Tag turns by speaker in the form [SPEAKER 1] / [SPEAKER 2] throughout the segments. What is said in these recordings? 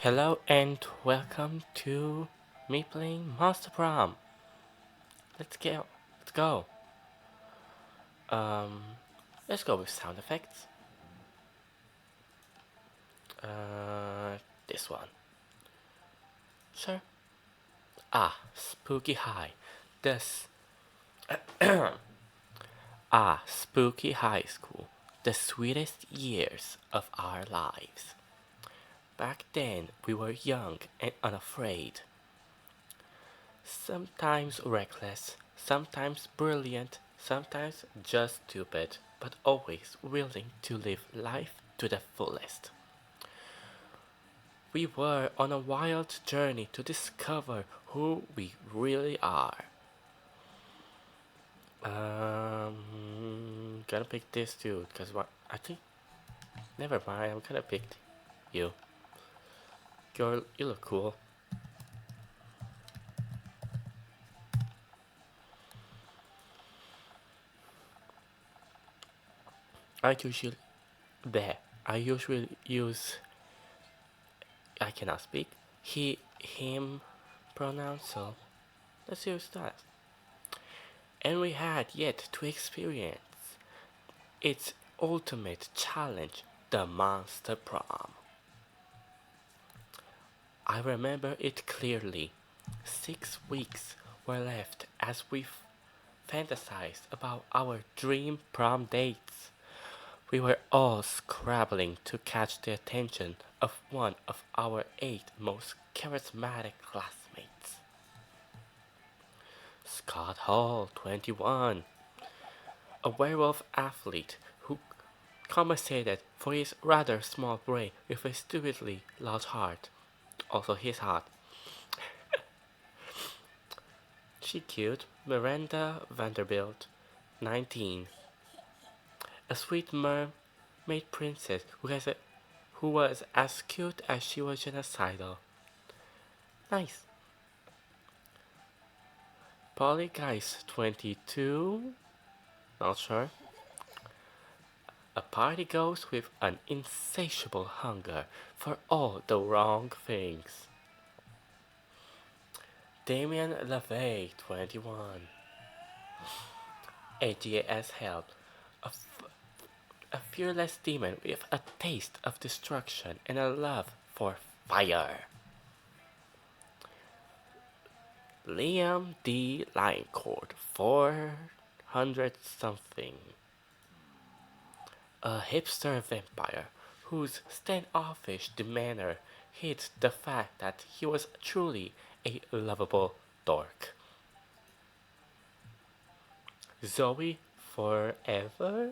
[SPEAKER 1] Hello and welcome to me playing Master Prom. Let's go. Let's go. Um, let's go with sound effects. This one. Sure. Spooky high. This. Spooky high school. The sweetest years of our lives. Back then, we were young and unafraid. Sometimes reckless, sometimes brilliant, sometimes just stupid, but always willing to live life to the fullest. We were on a wild journey to discover who we really are. Gonna pick this dude, cause what I think. Never mind, I'm gonna pick you. You look cool. I usually there. I usually use I cannot speak. Him pronouns, so let's use that. And we had yet to experience its ultimate challenge, the Monster Prom. I remember it clearly. 6 weeks were left as we fantasized about our dream prom dates. We were all scrabbling to catch the attention of one of our 8 most charismatic classmates. Scott Hall, 21, a werewolf athlete who compensated for his rather small brain with a stupidly large heart. Also his heart. She cute Miranda Vanderbilt, 19, a sweet mermaid princess who was as cute as she was genocidal. Nice. Polly Guys, 22, not sure. A party ghost with an insatiable hunger for all the wrong things. Damien LaVey, 21. AGA as hell. A fearless demon with a taste of destruction and a love for fire. Liam D. Linecourt, 400 something. A hipster vampire whose standoffish demeanor hid the fact that he was truly a lovable dork. Zoe Forever?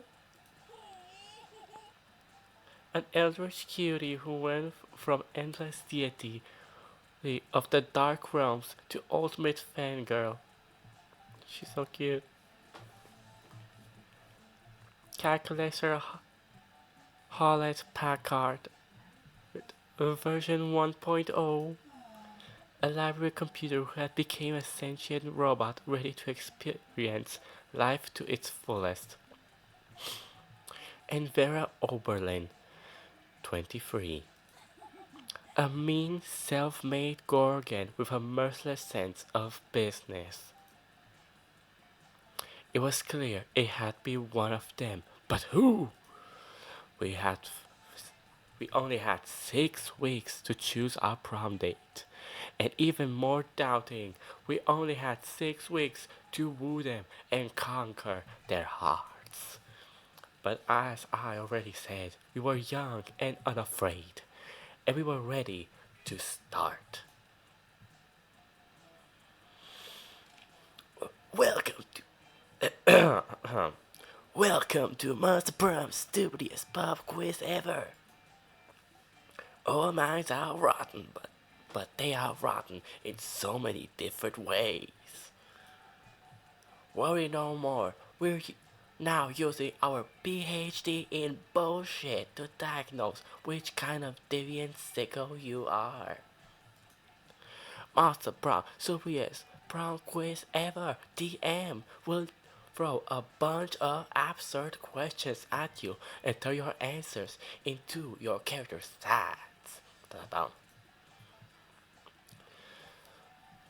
[SPEAKER 1] An eldritch cutie who went from endless deity of the dark realms to ultimate fangirl. She's so cute. Calculator Hewlett Packard version 1.0. A library computer who had become a sentient robot ready to experience life to its fullest. And Vera Oberlin, 23. A mean, self-made Gorgon with a merciless sense of business. It was clear it had to be one of them, but who? We had we only had 6 weeks to choose our prom date. And even more doubting, we only had 6 weeks to woo them and conquer their hearts. But as I already said, we were young and unafraid, and we were ready to start. Welcome to Welcome to Master Prom's stupidest pop quiz ever. All minds are rotten, but they are rotten in so many different ways. Worry no more. We're now using our PhD in bullshit to diagnose which kind of deviant sicko you are. Master Prom, Sophia's prom quiz ever. DM will throw a bunch of absurd questions at you and turn your answers into your character's stats. Da-da-da.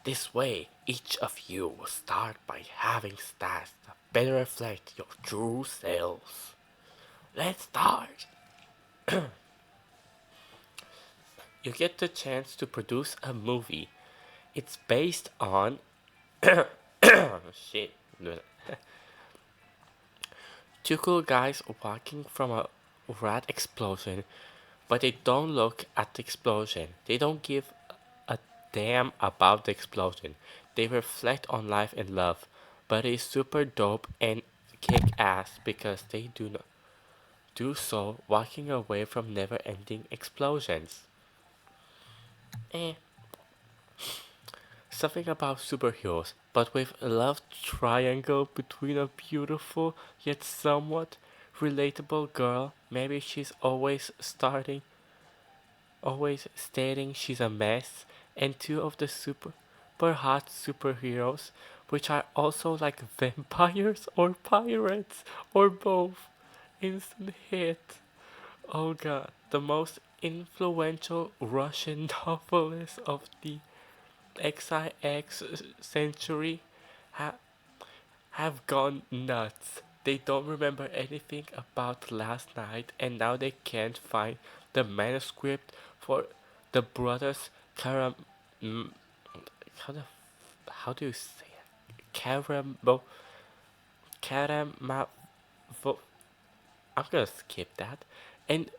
[SPEAKER 1] This way, each of you will start by having stats that better reflect your true selves. Let's start! You get the chance to produce a movie. It's based on. Oh, shit. Two cool guys walking from a rat explosion, but they don't look at the explosion. They don't give a damn about the explosion. They reflect on life and love, but it's super dope and kick ass because they do not do so walking away from never ending explosions. Eh, something about superheroes, but with a love triangle between a beautiful yet somewhat relatable girl. Maybe she's always stating she's a mess, and two of the super hot superheroes, which are also like vampires or pirates or both. Instant hit. Oh god, the most influential Russian novelist of the XIX century ha- have gone nuts. They don't remember anything about last night, and now they can't find the manuscript for the brothers Karam. How the how do you say it? Karamavo. I'm gonna skip that. And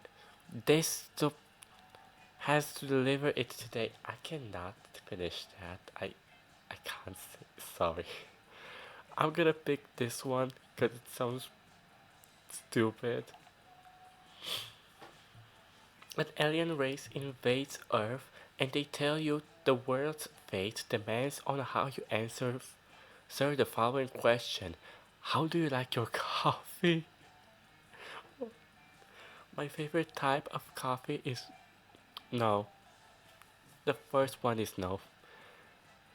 [SPEAKER 1] this has to deliver it today. I cannot finish that. I can't say sorry. I'm gonna pick this one because it sounds stupid. An alien race invades Earth and they tell you the world's fate depends on how you answer sir the following question. How do you like your coffee? My favorite type of coffee is no. The first one is no.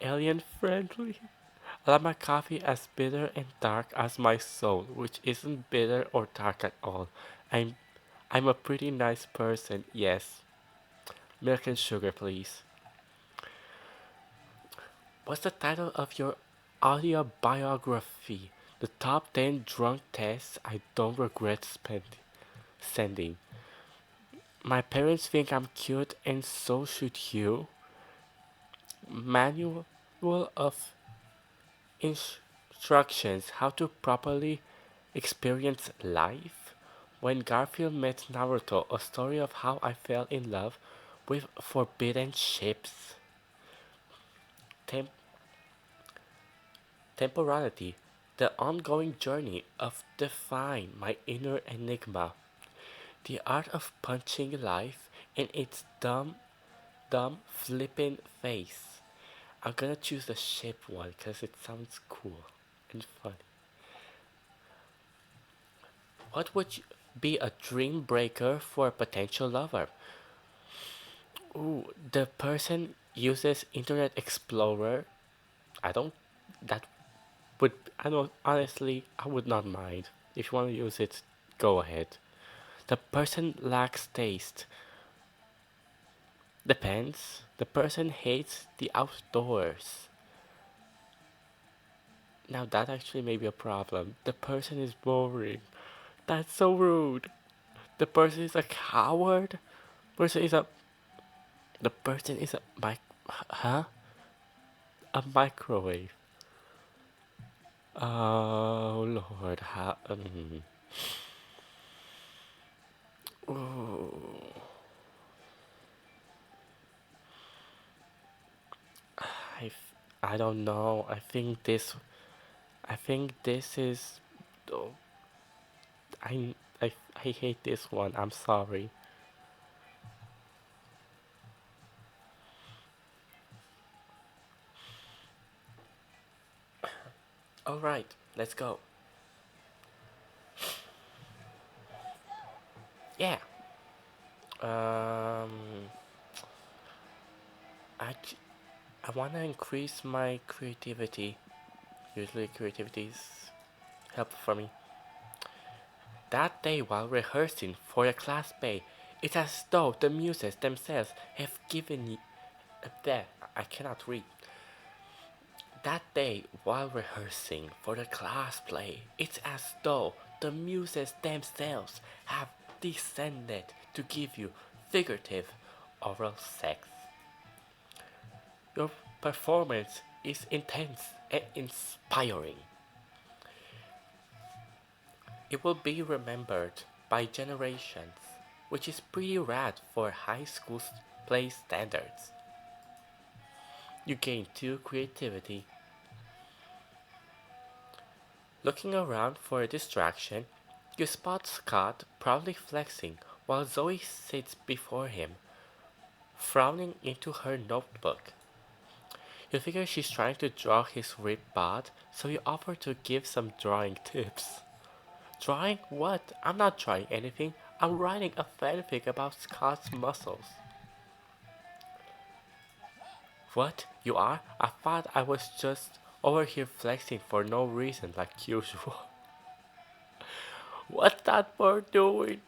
[SPEAKER 1] Alien friendly. I like my coffee as bitter and dark as my soul, which isn't bitter or dark at all. I'm I'm a pretty nice person, yes. Milk and sugar, please. What's the title of your autobiography? The top 10 drunk tests I don't regret sending. My parents think I'm cute and so should you. Manual of instructions how to properly experience life. When Garfield met Naruto, a story of how I fell in love with forbidden ships. Tem- Temporality, the ongoing journey of define my inner enigma. The art of punching life in its dumb, flippin' face. I'm gonna choose the ship one because it sounds cool and funny. What would be a dream breaker for a potential lover? Ooh, the person uses Internet Explorer. I don't. That would. I don't. Honestly, I would not mind. If you want to use it, go ahead. The person lacks taste. Depends. The person hates the outdoors. Now that actually may be a problem. The person is boring. That's so rude. The person is a coward. Person is a. The person is a huh? A microwave. Oh Lord, how? Ooh, I, I don't know. I think this is. Oh, I hate this one. I'm sorry. All right, let's go. Yeah. Um, I I wanna increase my creativity. Usually, creativity is helpful for me. That day, while rehearsing for the class play, it's as though the muses themselves have given that I cannot read. That day, while rehearsing for the class play, it's as though the muses themselves have descended to give you figurative oral sex. Your performance is intense and inspiring. It will be remembered by generations, which is pretty rad for high school play standards. You gain two creativity. Looking around for a distraction, you spot Scott proudly flexing while Zoe sits before him, frowning into her notebook. You figure she's trying to draw his ripped bod, so you offer to give some drawing tips. Drawing what? I'm not drawing anything. I'm writing a fanfic about Scott's muscles. What? You are? I thought I was just over here flexing for no reason like usual. What's that bird doing?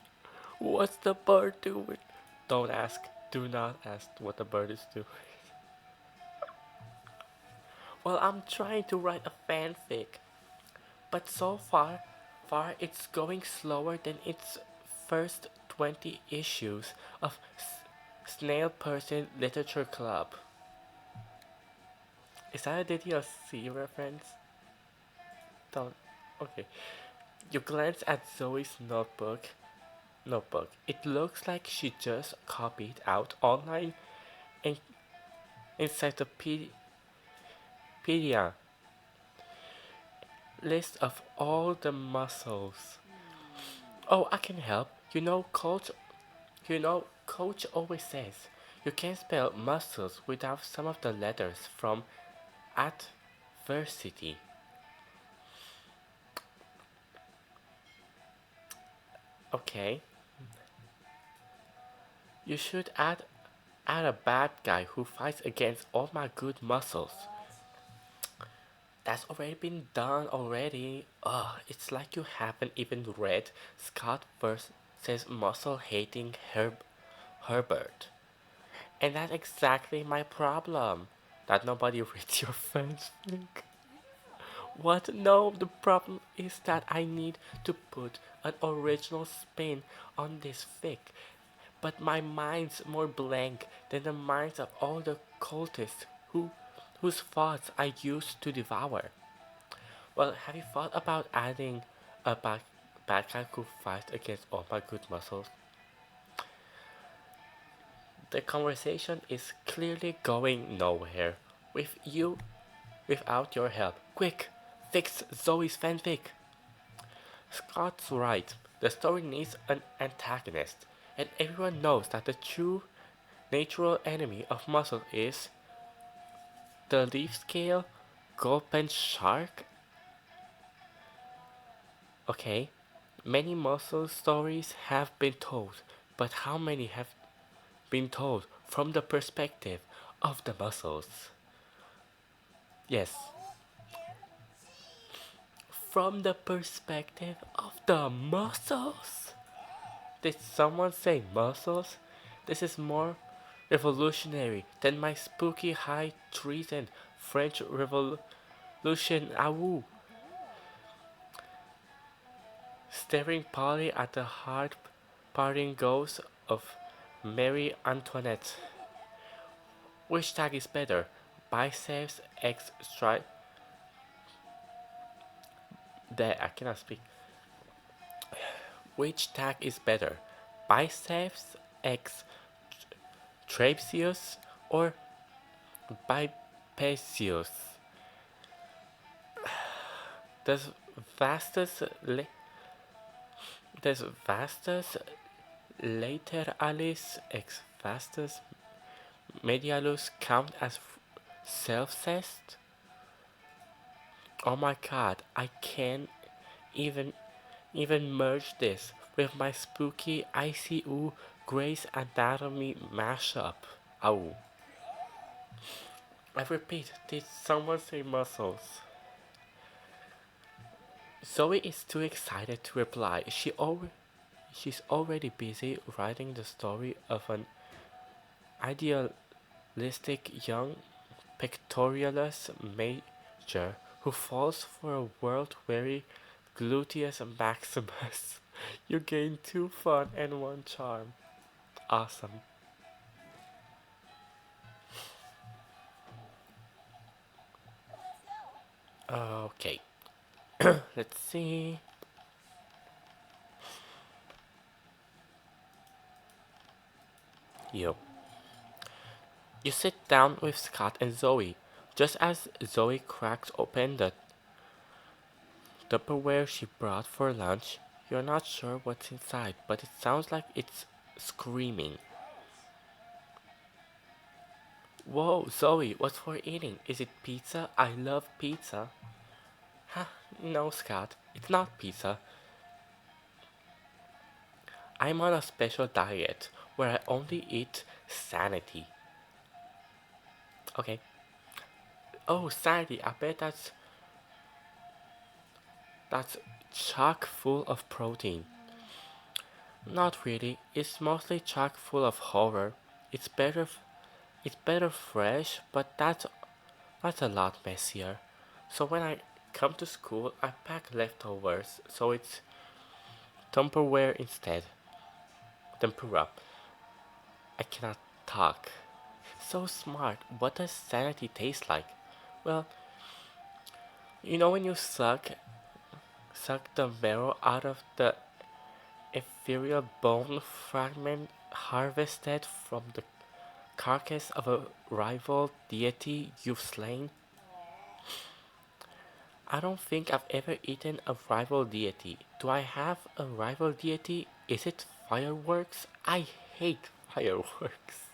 [SPEAKER 1] What's the bird doing? Don't ask. Do not ask what the bird is doing. Well, I'm trying to write a fanfic, but so far it's going slower than its first 20 issues of Snail Person Literature Club. Is that a Did you see reference? Don't. Okay. You glance at Zoe's notebook. It looks like she just copied out online en- encyclopedia list of all the muscles. Oh, I can help. Coach always says you can't spell muscles without some of the letters from adversity. Okay, you should add a bad guy who fights against all my good muscles. That's already been done already. Ugh, it's like you haven't even read Scott versus muscle hating Herbert. And that's exactly my problem. That nobody reads your fanfic. What? No, the problem is that I need to put an original spin on this fic. But my mind's more blank than the minds of all the cultists whose thoughts I used to devour. Well, have you thought about adding a bad guy who fights against all my good muscles? The conversation is clearly going nowhere without your help. Quick, fix Zoe's fanfic. Scott's right. The story needs an antagonist, and everyone knows that the true natural enemy of muscle is the leaf scale, gulpen shark. Okay, many muscle stories have been told, but how many have been told from the perspective of the muscles? Yes, from the perspective of the muscles. Did someone say muscles? This is more revolutionary than my spooky high treason French Revolution. Awoo! Staring Polly at the hard parting ghost of Marie Antoinette. Which tag is better? Biceps X stride. There, I cannot speak. Which tag is better? Biceps X trapezius or bipezius? Does vastus does vastus lateralis ex vastus medialus count as self-cest? Oh my god, I can't even merge this with my spooky ICU Grey's Anatomy mashup. Ow. I repeat, did someone say muscles? Zoe is too excited to reply. She's already busy writing the story of an idealistic young pictorialist teenager who falls for a world-weary gluteus maximus. You gain two fun and one charm. Awesome. Okay, let's see. You. You sit down with Scott and Zoe. Just as Zoe cracks open the Tupperware she brought for lunch, you're not sure what's inside, but it sounds like it's screaming. Whoa, Zoe, what's for eating? Is it pizza? I love pizza. Huh? No, Scott, it's not pizza. I'm on a special diet where I only eat sanity. Okay. Oh, sanity, I bet that's chock full of protein. Not really. It's mostly chock full of horror. It's better it's better fresh, but that's a lot messier. So when I come to school, I pack leftovers, so it's Tupperware instead. Tempura. I cannot talk. So smart. What does sanity taste like? Well, you know when you suck the marrow out of the ethereal bone fragment harvested from the carcass of a rival deity you've slain? I don't think I've ever eaten a rival deity. Do I have a rival deity? Is it fireworks? I hate fireworks.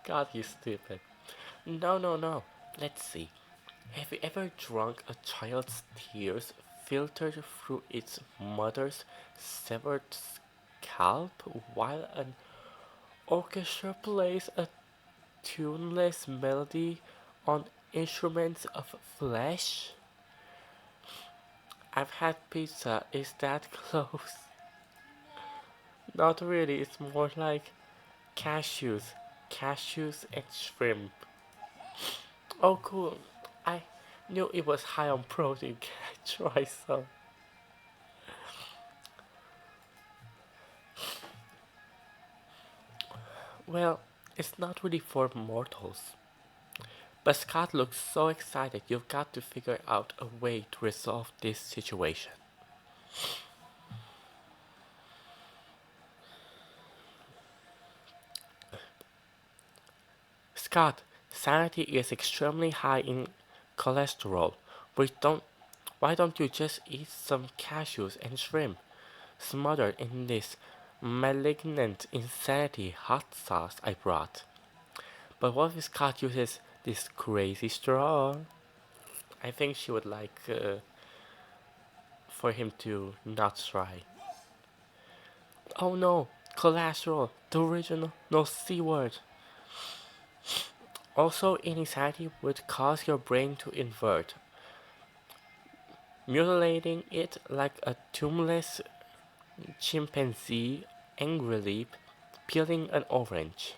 [SPEAKER 1] God, you stupid. No, no, no. Let's see. Have you ever drunk a child's tears filtered through its mother's severed scalp while an orchestra plays a tuneless melody on instruments of flesh? I've had pizza. Is that close? Not really. It's more like cashews. Cashews and shrimp. Oh, cool. I knew it was high on protein. Can I try some? Well, it's not really for mortals. But Scott looks so excited. You've got to figure out a way to resolve this situation. Scott, sanity is extremely high in cholesterol. We don't. Why don't you just eat some cashews and shrimp, smothered in this malignant insanity hot sauce I brought? But what if Scott uses this crazy straw? I think she would like for him to not try. Oh no, cholesterol, the original, no C word. Also, insanity would cause your brain to invert, mutilating it like a toothless chimpanzee angrily peeling an orange.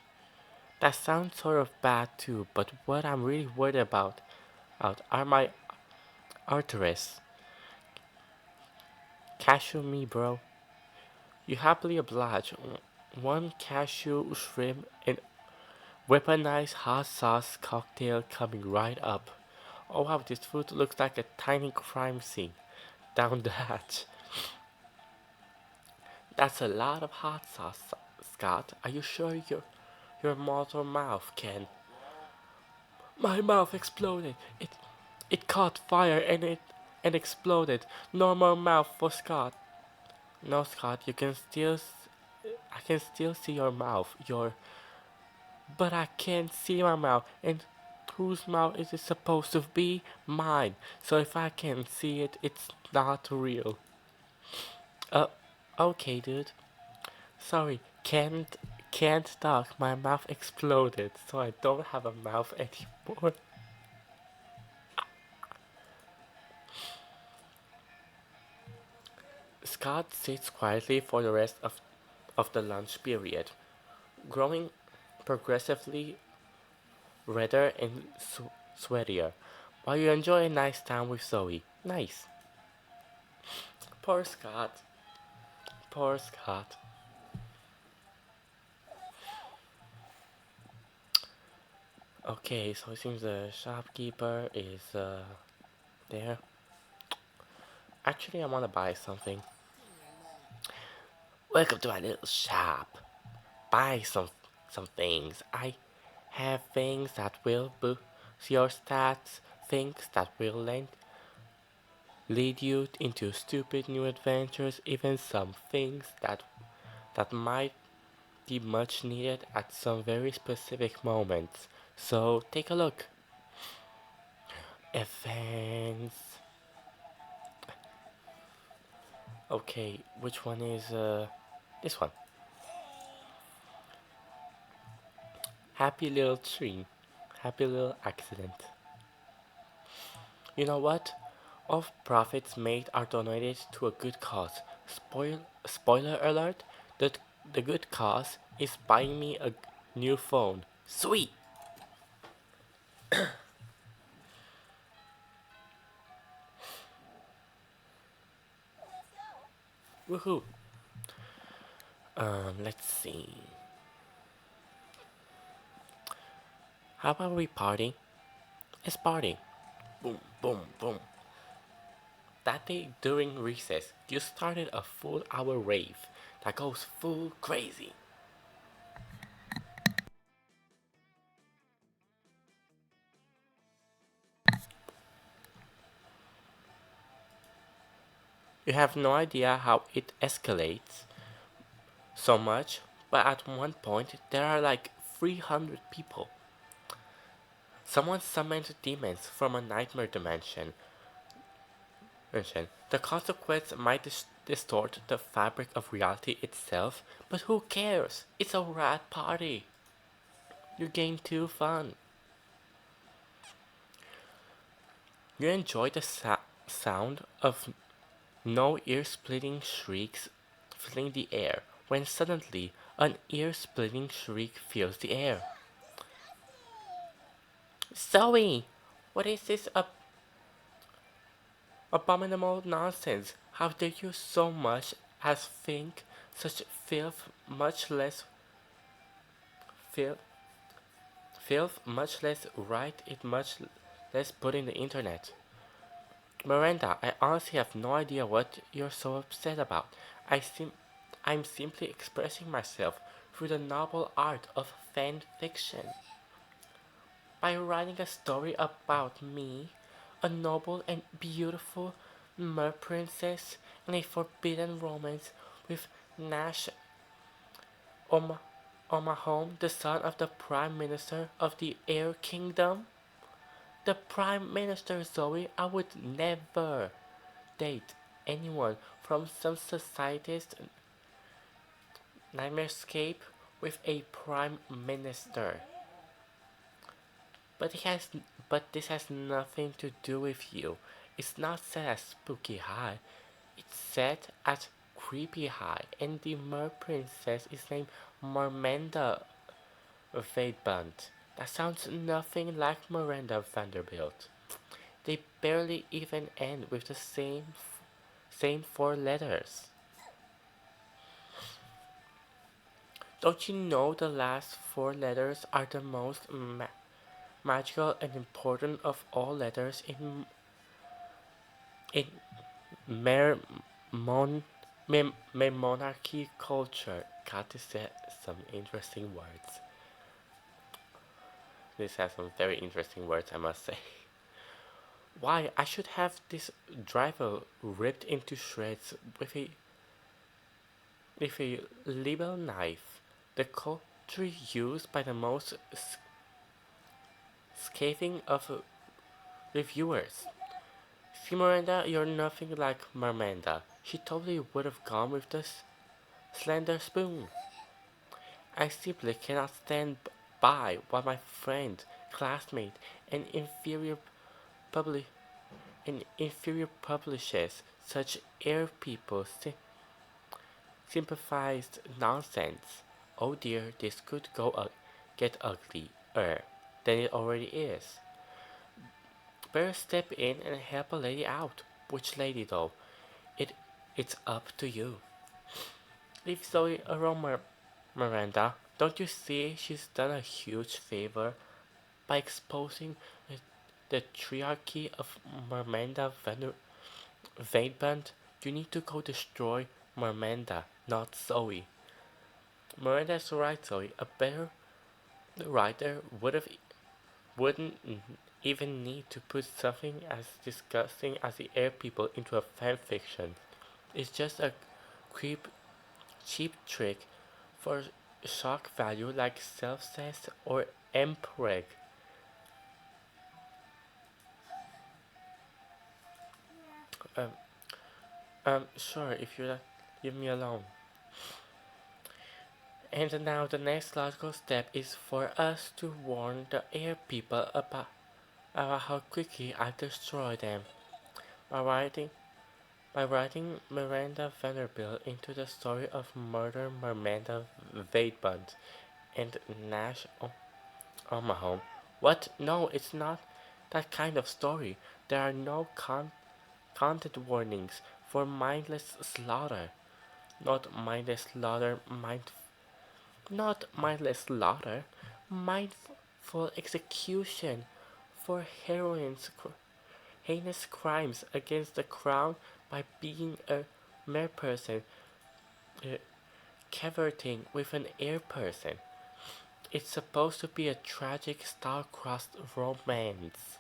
[SPEAKER 1] That sounds sort of bad too, but what I'm really worried about are my arteries. Cashew me, bro. You happily oblige. One cashew shrimp and weaponized hot sauce cocktail coming right up. Oh wow, this food looks like a tiny crime scene. Down the hatch. That's a lot of hot sauce, Scott. Are you sure your mortal mouth can? My mouth exploded. It caught fire and exploded. Normal mouth for Scott. No, Scott, I can still see your mouth. But I can't see my mouth. And whose mouth is it supposed to be? Mine. So if I can't see it, it's not real. Uh, okay, dude. Sorry, can't talk. My mouth exploded, so I don't have a mouth anymore. Scott sits quietly for the rest of the lunch period, growing progressively redder and sweatier. while you enjoy a nice time with Zoe. Nice. Poor Scott. Poor Scott. Okay, so it seems the shopkeeper is there. Actually, I want to buy something. Welcome to my little shop. Buy some things. I have things that will boost your stats, things that will lead you into stupid new adventures, even some things that might be much needed at some very specific moments. So take a look. Events. Okay, which one is this one? Happy little tree. Happy little accident. You know what? All profits made are donated to a good cause. Spoiler alert, the good cause is buying me a new phone. Sweet! Woohoo! Let's see. How about we party? Let's party. Boom, boom, boom. That day during recess, you started a full hour rave that goes full crazy. You have no idea how it escalates so much, but at one point there are like 300 people. Someone summoned demons from a nightmare dimension. The consequence might distort the fabric of reality itself, but who cares? It's a rad party. You gain two fun. You enjoy the sound of no ear-splitting shrieks filling the air, when suddenly an ear-splitting shriek fills the air. Zoe! What is this abominable nonsense? How dare you so much as think such filth, much less filth, much less write it, much less put in the internet? Miranda, I honestly have no idea what you're so upset about. I'm simply expressing myself through the noble art of fan fiction. By writing a story about me, a noble and beautiful mer princess in a forbidden romance with Nash Omahome, the son of the Prime Minister of the Air Kingdom. The Prime Minister, Zoe, I would never date anyone from some society's nightmarescape with a Prime Minister. But it has, but this has nothing to do with you. It's not set at Spooky High. It's set at Creepy High, and the Mer Princess is named Marmenda Vaidband. That sounds nothing like Miranda Vanderbilt. They barely even end with the same four letters. Don't you know the last four letters are the most magical and important of all letters in mer mon monarchy culture? God, this has some interesting words. This has some very interesting words, I must say. Why, I should have this driver ripped into shreds with a libel knife. The culture used by the most scathing of reviewers. See, Miranda, you're nothing like Marmanda. She totally would have gone with this slender spoon. I simply cannot stand by while my friend, classmate, and publi- inferior publishes such air people sympathized nonsense. Oh dear, this could get uglier than it already is. better step in and help a lady out. Which lady though? It it's up to you. Leave Zoe alone, Miranda. Don't you see she's done a huge favor by exposing the triarchy of Miranda Vanderbilt? You need to go destroy Miranda, not Zoe. Miranda's right, Zoe. A better writer wouldn't even need to put something as disgusting as the air people into a fan fiction. It's just a creep, cheap trick for shock value like self-cess or mpreg. Um, sure, if you leave me alone. And now the next logical step is for us to warn the air people about how quickly I destroy them by writing by writing Miranda Vanderbilt into the story of murder Miranda Vanderbilt and Nash Omaha. What? No, it's not that kind of story. There are no content warnings for mindless slaughter. Not mindless slaughter, not mindless slaughter, mindful execution for heinous crimes against the crown by being a mere person uh, cavorting with an air person. It's supposed to be a tragic star-crossed romance.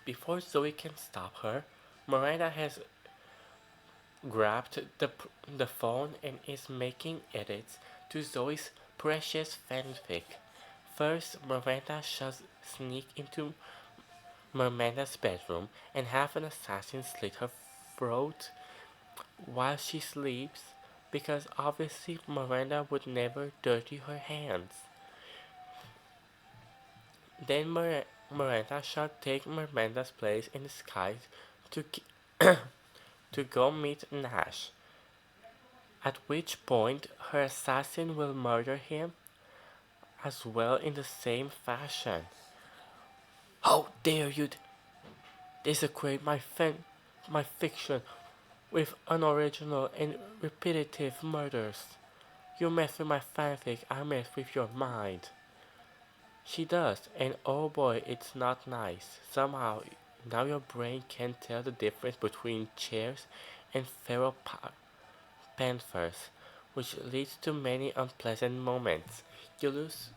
[SPEAKER 1] Before Zoe can stop her, Miranda has grabbed the phone and is making edits to Zoe's precious fanfic. First, Miranda shall sneak into Miranda's bedroom and have an assassin slit her throat while she sleeps, because obviously Miranda would never dirty her hands. Then Miranda shall take Miranda's place in the skies to to go meet Nash, at which point her assassin will murder him as well in the same fashion. How dare you desecrate my fiction with unoriginal and repetitive murders? You mess with my fanfic, I mess with your mind. She does, and oh boy, it's not nice. Somehow, now your brain can't tell the difference between chairs and feral panthers, which leads to many unpleasant moments. You lose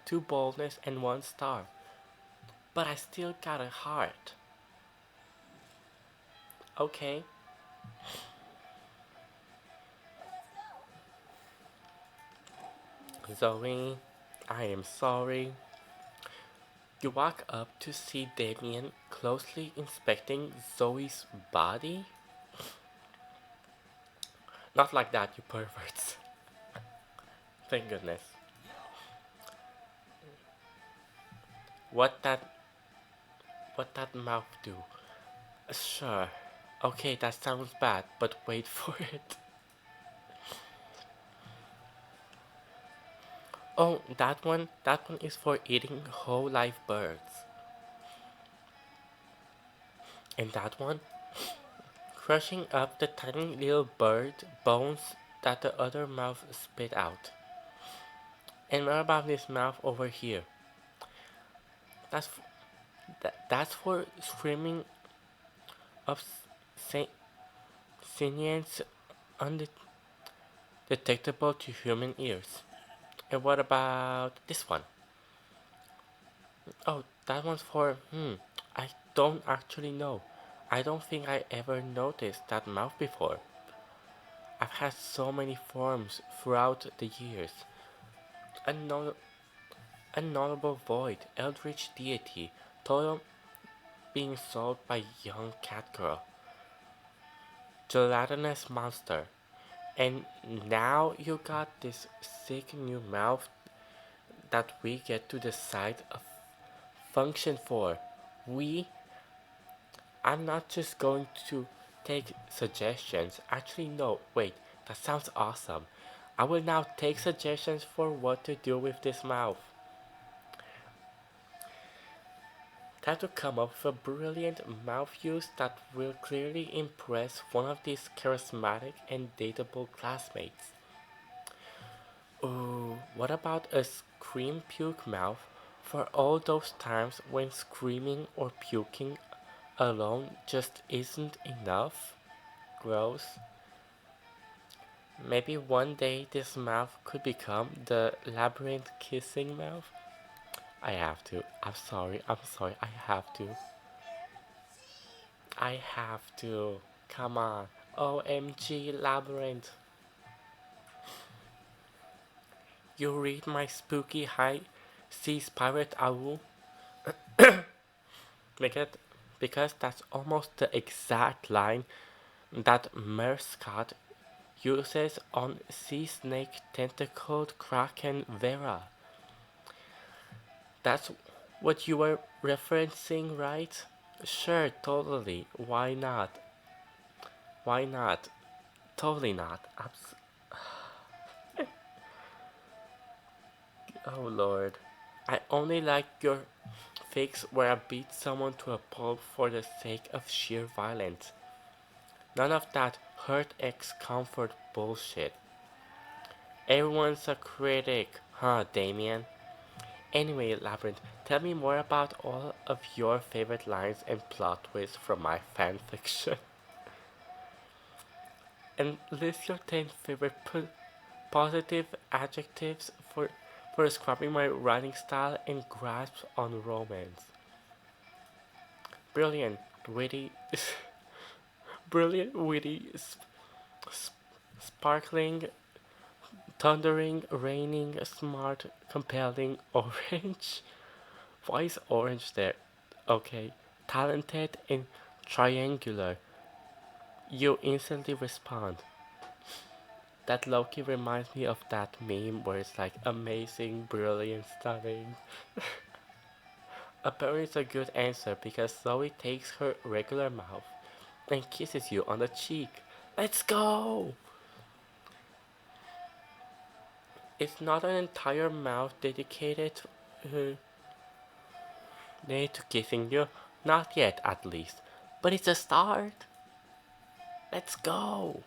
[SPEAKER 1] 2 boldness and 1 star. But I still got a heart. Okay. Zoe, I am sorry. You walk up to see Damien closely inspecting Zoe's body? Not like that, you perverts. Thank goodness. What that what that mouth do? Sure. Okay, that sounds bad, but wait for it. Oh, that one is for eating whole live birds. And that one, crushing up the tiny little bird bones that the other mouth spit out. And what about this mouth over here? That's that's for screaming of sentience undetectable to human ears. And what about this one? Oh, that one's for I don't actually know. I don't think I ever noticed that mouth before. I've had so many forms throughout the years. Unknown, unknowable void, eldritch deity, totem being sold by young cat girl, gelatinous monster, and now you got this sick new mouth that we get to decide a function for. We, I'm not just going to take suggestions. Actually, no, wait, that sounds awesome. I will now take suggestions for what to do with this mouth. Try to come up with a brilliant mouth use that will clearly impress one of these charismatic and dateable classmates. Ooh, what about a scream puke mouth for all those times when screaming or puking alone just isn't enough? Gross. Maybe one day this mouth could become the labyrinth kissing mouth. I have to. I'm sorry. I'm sorry. I have to. I have to. Come on. OMG labyrinth. You read my spooky high seas pirate owl? Because, because that's almost the exact line that Merscott uses on sea snake tentacled kraken Vera. That's what you were referencing, right? Sure, totally. Why not? Why not? Totally not. Oh lord. I only like your fakes where I beat someone to a pulp for the sake of sheer violence. None of that hurt ex comfort bullshit. Everyone's a critic, huh, Damien? Anyway, Labyrinth, tell me more about all of your favorite lines and plot twists from my fanfiction. And list your 10 favorite positive adjectives for describing my writing style and grasp on romance. Brilliant, witty, brilliant, witty, sparkling, thundering, raining, smart, compelling, orange. Why is orange there? Okay. Talented and triangular. You instantly respond. That Loki reminds me of that meme where it's like amazing, brilliant, stunning. Apparently it's a good answer because Zoe takes her regular mouth and kisses you on the cheek. Let's go! It's not an entire mouth uh, dedicated to kissing you. Not yet, at least. But it's a start. Let's go!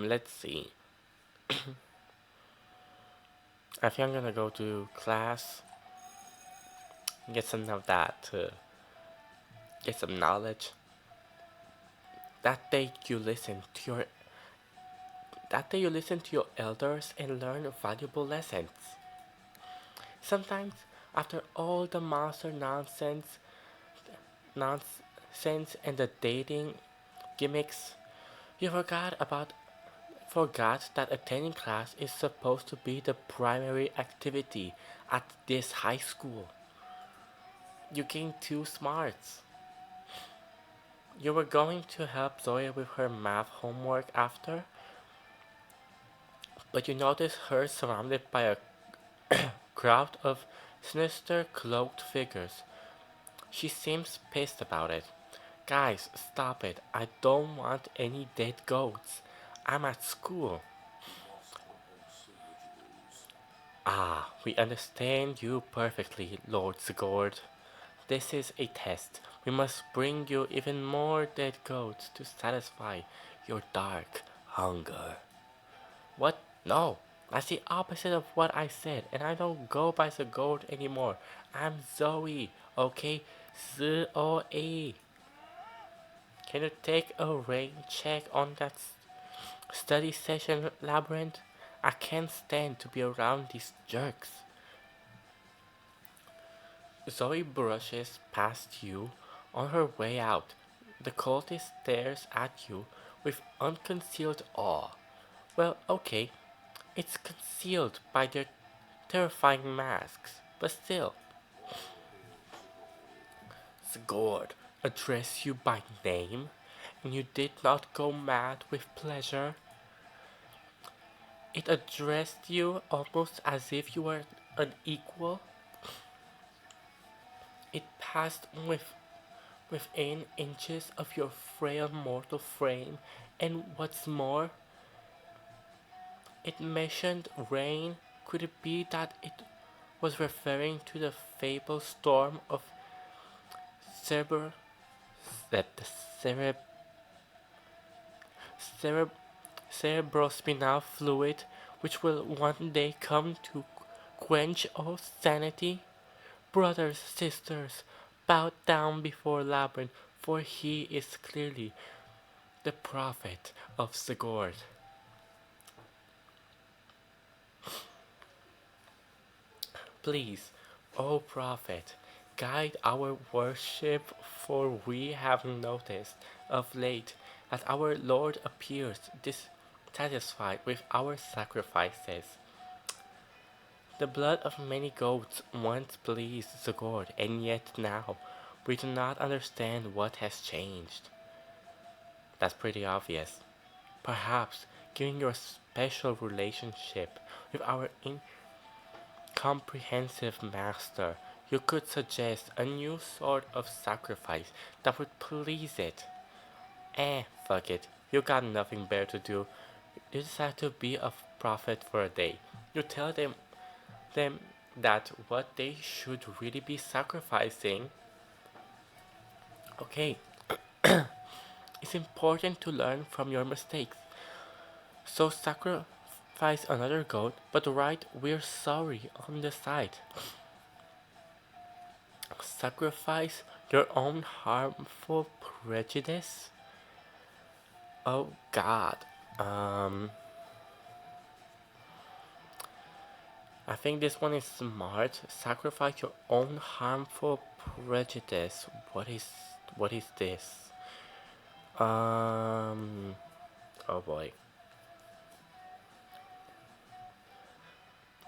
[SPEAKER 1] Let's see. I think I'm gonna go to class, get some of that to get some knowledge. That day you listen to your that day you listen to your elders and learn valuable lessons. Sometimes after all the monster nonsense and the dating gimmicks, you forgot that attending class is supposed to be the primary activity at this high school. You gained two smarts. You were going to help Zoya with her math homework after, but you noticed her surrounded by a crowd of sinister cloaked figures. She seems pissed about it. Guys, stop it. I don't want any dead goats. I'm at school. Ah, we understand you perfectly, Lord Sigurd. This is a test. We must bring you even more dead goats to satisfy your dark hunger. What? No. That's the opposite of what I said, and I don't go by Sigurd anymore. I'm Zoe, okay? Zoe. Can you take a rain check on that study session, Labyrinth? I can't stand to be around these jerks. Zoe brushes past you on her way out. The cultist stares at you with unconcealed awe. Well, okay, it's concealed by their terrifying masks, but still. Sigurd addressed you by name, and you did not go mad with pleasure. It addressed you almost as if you were an equal. It passed within inches of your frail mortal frame, and what's more, It mentioned rain. Could it be that it was referring to the fabled storm of cerebral that the cere- cerebrospinal fluid, which will one day come to quench all sanity? Brothers, sisters, bow down before Labyrinth, for he is clearly the prophet of Sigurd. Please, O prophet, guide our worship, for we have noticed of late that our Lord appears dissatisfied with our sacrifices. The blood of many goats once pleased Sigurd, and yet now we do not understand what has changed. That's pretty obvious. Perhaps, given your special relationship with our incomprehensive master, you could suggest a new sort of sacrifice that would please it. Fuck it. You got nothing better to do. You decide to be a prophet for a day. You tell them that what they should really be sacrificing. Okay, it's important to learn from your mistakes. So sacrifice another goat, but write "We're sorry" on the side. Sacrifice your own harmful prejudice? Oh god. Um I think this one is smart. Sacrifice your own harmful prejudice. What is this? Um oh boy.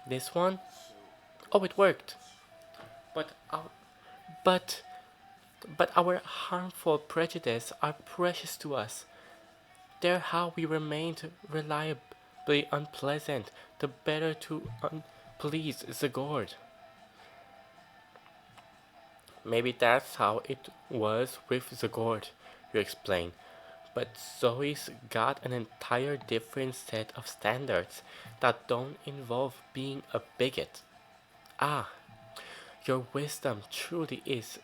[SPEAKER 1] This one? Oh, it worked. But our, but but our harmful prejudice are precious to us. They're how we remained reliably unpleasant, the better to please Zagord. Maybe that's how it was with Zagord, you explain. But Zoe's got an entire different set of standards that don't involve being a bigot. Ah, your wisdom truly is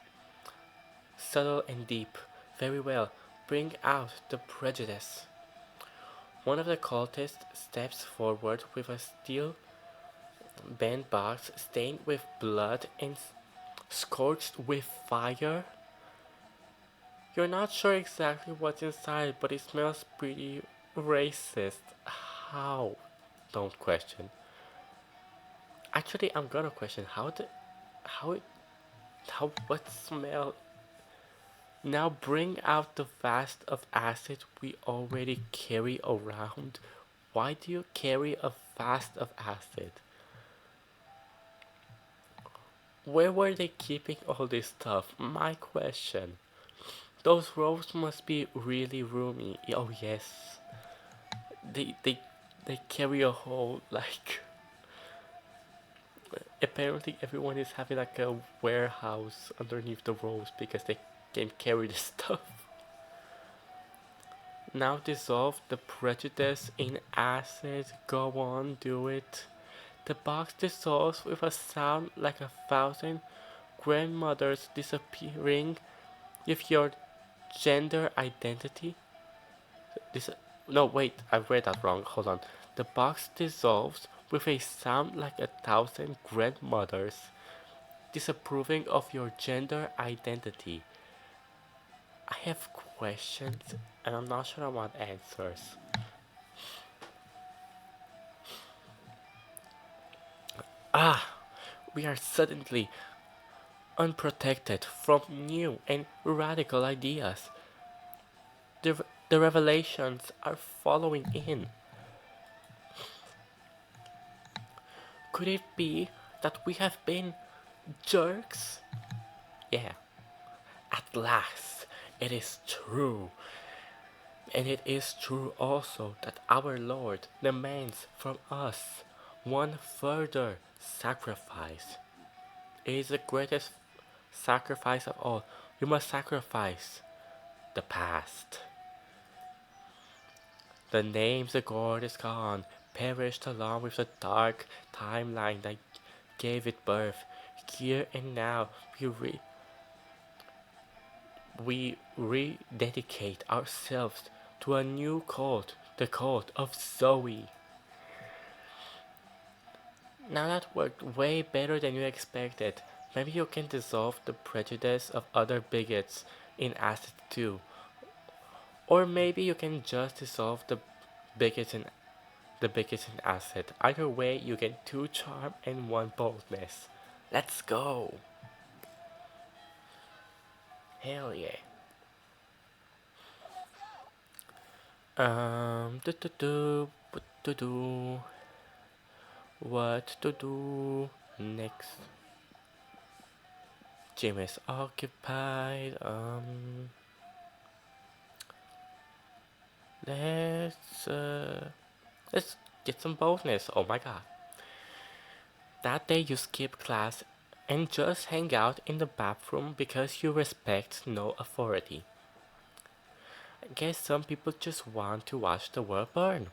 [SPEAKER 1] subtle and deep. Very well, bring out the prejudice. One of the cultists steps forward with a steel bandbox stained with blood and scorched with fire. You're not sure exactly what's inside, but it smells pretty racist. How? Don't question. Actually, I'm gonna question how how what smell. Now bring out the vast of acid we already carry around. Why do you carry a vast of acid? Where were they keeping all this stuff? My question. Those robes must be really roomy. Oh yes. They they they carry a whole like apparently everyone is having like a warehouse underneath the robes because they can carry the stuff. Now dissolve the prejudice in acid. Go on, do it. The box dissolves with a sound like a thousand grandmothers disappearing with your gender identity. This no wait, I read that wrong. Hold on. The box dissolves with a sound like a thousand grandmothers disapproving of your gender identity. I have questions and I'm not sure I want answers. Ah, we are suddenly unprotected from new and radical ideas. The revelations are following in. Could it be that we have been jerks? Yeah, at last, it is true. And it is true also that our Lord demands from us one further sacrifice. It is the greatest sacrifice of all. You must sacrifice the past. The names of God is gone. perished along with the dark timeline that gave it birth. Here and now, we rededicate ourselves to a new cult, the cult of Zoe. Now that worked way better than you expected. Maybe you can dissolve the prejudice of other bigots in acid too. Or maybe you can just dissolve bigots in the bigots in acid. Either way, you get two charm and one boldness. Let's go! Hell yeah. What to do? What to do next? Gym is occupied. Let's let's get some bonus. Oh my god. That day you skip class and just hang out in the bathroom because you respect no authority. I guess some people just want to watch the world burn.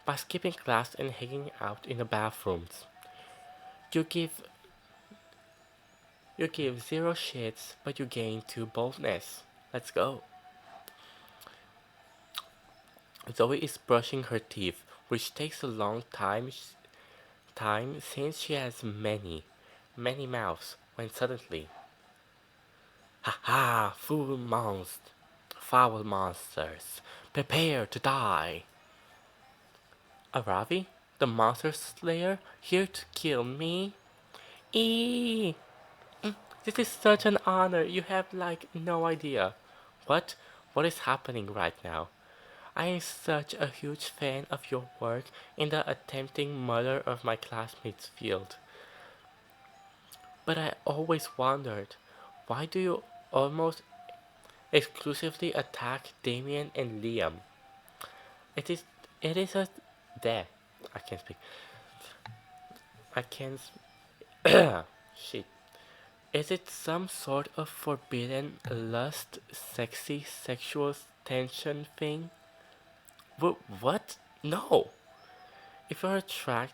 [SPEAKER 1] By skipping class and hanging out in the bathrooms, you give you give zero shits, but you gain two boldness. Let's go. Zoe is brushing her teeth, which takes a long time since she has many mouths. When suddenly, ha ha! Foul monsters, prepare to die. A Ravi, the monster slayer, here to kill me. Eee! This is such an honor. You have like no idea. What? What is happening right now? I am such a huge fan of your work in the attempting murder of my classmates field. But I always wondered, why do you almost exclusively attack Damien and Liam? It is it is a there. I can't speak. I can't shit. Is it some sort of forbidden lust, sexy sexual tension thing? What? No. If you're attract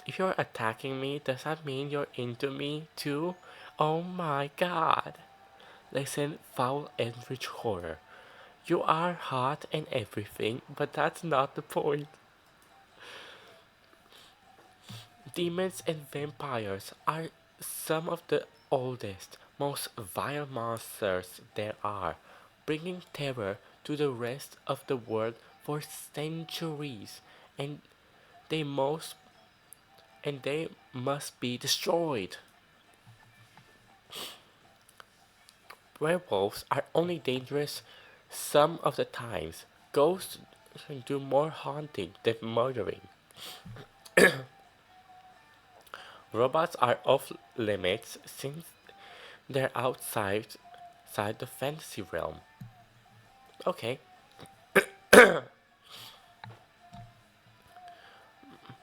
[SPEAKER 1] if you're attacking me, does that mean you're into me too? Oh my god. Listen, foul Eldritch horror. You are hot and everything, but that's not the point. Demons and vampires are some of the oldest, most vile monsters there are, bringing terror to the rest of the world for centuries, and they most and they must be destroyed. Werewolves are only dangerous some of the times. Ghosts can do more haunting than murdering. Robots are off limits since they're outside the fantasy realm. Okay,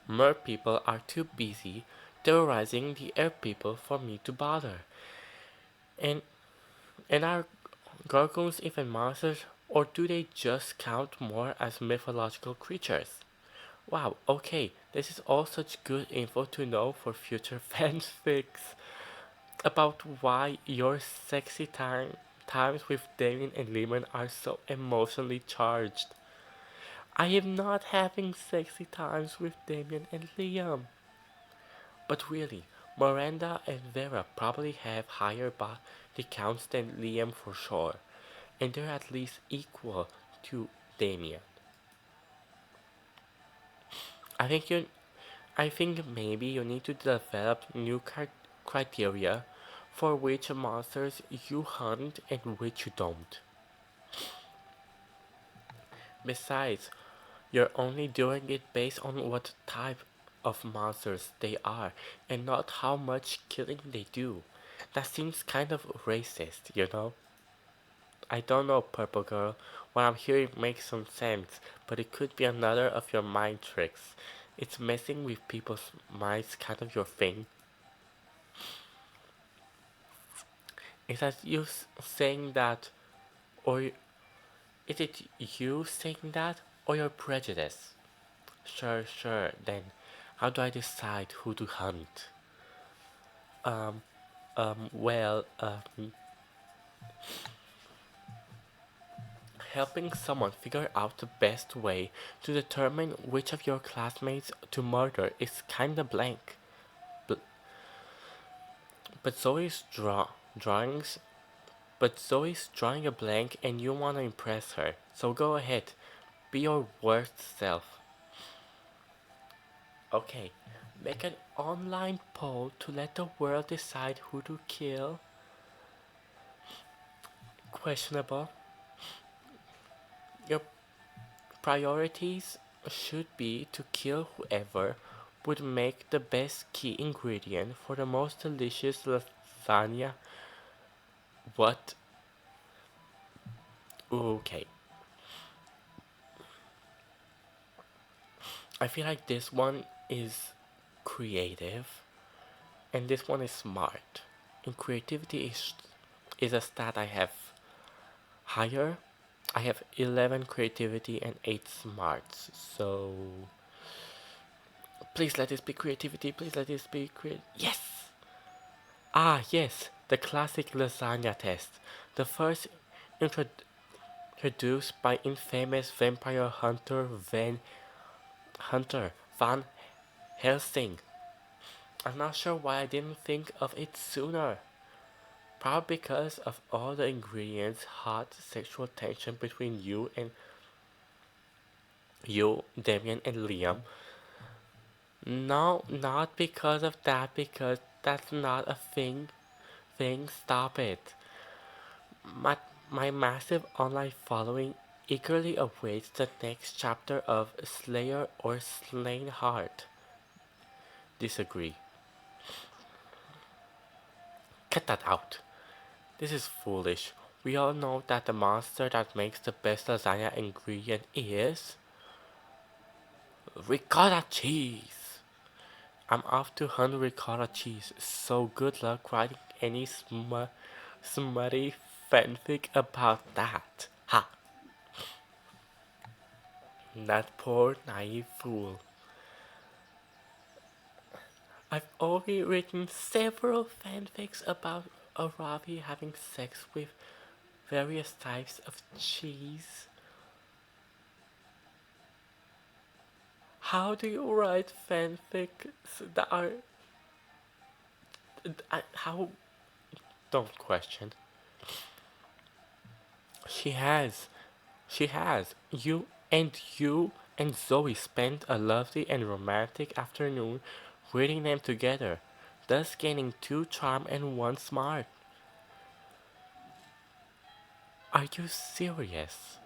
[SPEAKER 1] mer people are too busy terrorizing the air people for me to bother. And and are gargoyles even monsters, or do they just count more as mythological creatures? Wow, okay, this is all such good info to know for future fanfics about why your times with Damien and Lehman are so emotionally charged. I am not having sexy times with Damien and Liam. But really, Miranda and Vera probably have higher body counts than Liam for sure, and they're at least equal to Damien. I think you I think maybe you need to develop new criteria for which monsters you hunt and which you don't. Besides, you're only doing it based on what type of monsters they are and not how much killing they do. That seems kind of racist, you know? I don't know, Purple Girl. What I'm hearing makes some sense, but it could be another of your mind tricks. It's messing with people's minds kind of your thing. Is that you saying that, or is it you saying that, or your prejudice? Sure, sure. Then, how do I decide who to hunt? Um, well, helping someone figure out the best way to determine which of your classmates to murder is kinda blank. But, but Zoe's drawings, but Zoe's drawing a blank and you wanna impress her. So go ahead, be your worst self. Okay, make an online poll to let the world decide who to kill. Questionable. Your priorities should be to kill whoever would make the best key ingredient for the most delicious lasagna. What? Okay. I feel like this one is creative and this one is smart. And creativity is a stat I have higher. I have 11 creativity and 8 smarts. So please let this be creativity. Please let this be creative. Yes! Ah, yes, the classic lasagna test. The first intro introduced by infamous vampire Hunter Van Helsing. I'm not sure why I didn't think of it sooner. Probably because of all the ingredients, hot sexual tension between Damien, and Liam. No, not because of that, because that's not a thing. Stop it. My, my massive online following eagerly awaits the next chapter of Slayer or Slain Heart. Disagree. Cut that out. This is foolish. We all know that the monster that makes the best lasagna ingredient is ricotta cheese. I'm off to hunt ricotta cheese, so good luck writing any smutty fanfic about that. Ha! That poor naive fool. I've already written several fanfics about Arabi having sex with various types of cheese. How do you write fanfics that are... how... Don't question. She has. She has. You and Zoe spent a lovely and romantic afternoon reading them together, thus gaining 2 charm and 1 smart. Are you serious?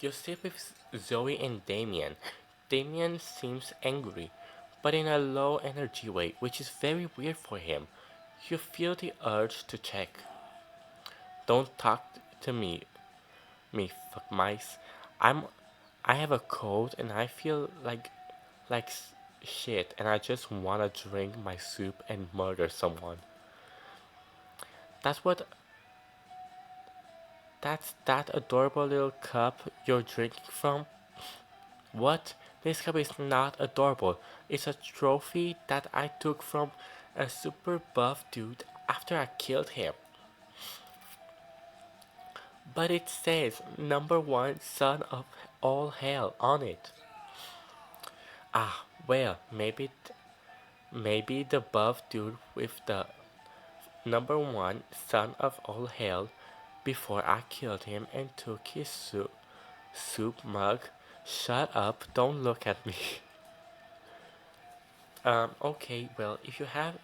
[SPEAKER 1] You sit with Zoe and Damien. Damien seems angry, but in a low energy way, which is very weird for him. You feel the urge to check. Don't talk to me fuck mice. I'm I have a cold and I feel like shit and I just wanna drink my soup and murder someone. That's what that's that adorable little cup you're drinking from? What? This cup is not adorable. It's a trophy that I took from a super buff dude after I killed him. But it says number one son of all hell on it. Ah, well, maybe the buff dude with the number one son of all hell before I killed him and took his soup mug. Shut up, don't look at me. Okay, well, if you have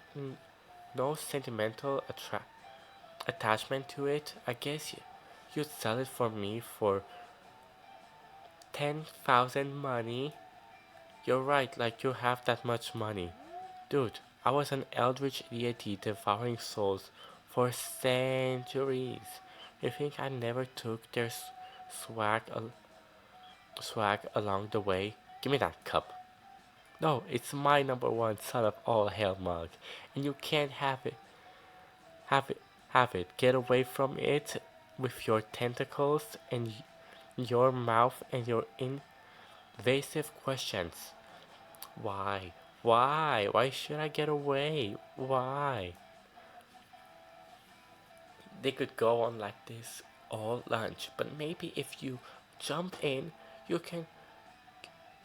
[SPEAKER 1] no sentimental attachment to it, I guess you'd sell it for me for 10,000 money. You're right, like you have that much money. Dude, I was an eldritch deity devouring souls for centuries. You think I never took their swag, swag along the way? Give me that cup. No, it's my number one son of all hell mug, and you can't have it. Have it. Have it. Get away from it. with your tentacles and your mouth and your invasive questions. Why? Why? Why should I get away? Why? They could go on like this all lunch, but maybe if you jump in, you can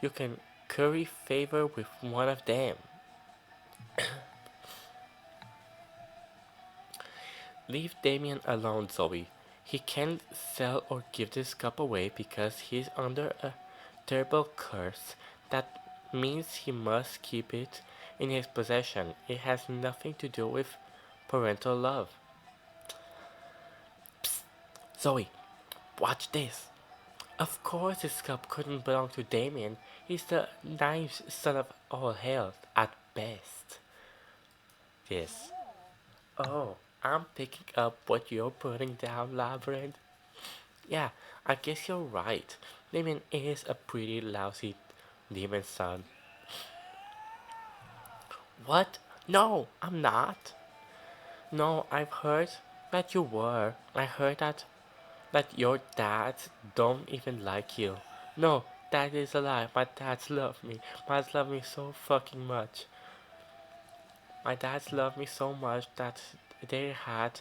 [SPEAKER 1] you can curry favor with one of them. Leave Damien alone, Zoe. He can't sell or give this cup away because he's under a terrible curse. That means he must keep it in his possession. It has nothing to do with parental love. Zoe, watch this. Of course this cup couldn't belong to Damien. He's the ninth son of all hell, at best. Yes. Oh, I'm picking up what you're putting down, Labyrinth. Yeah, I guess you're right. Damien is a pretty lousy demon son. What? No, I'm not. No, I've heard that you were. I heard that your dads don't even like you. No, that is a lie. My dads love me. My dads love me so fucking much. My dads love me so much that they had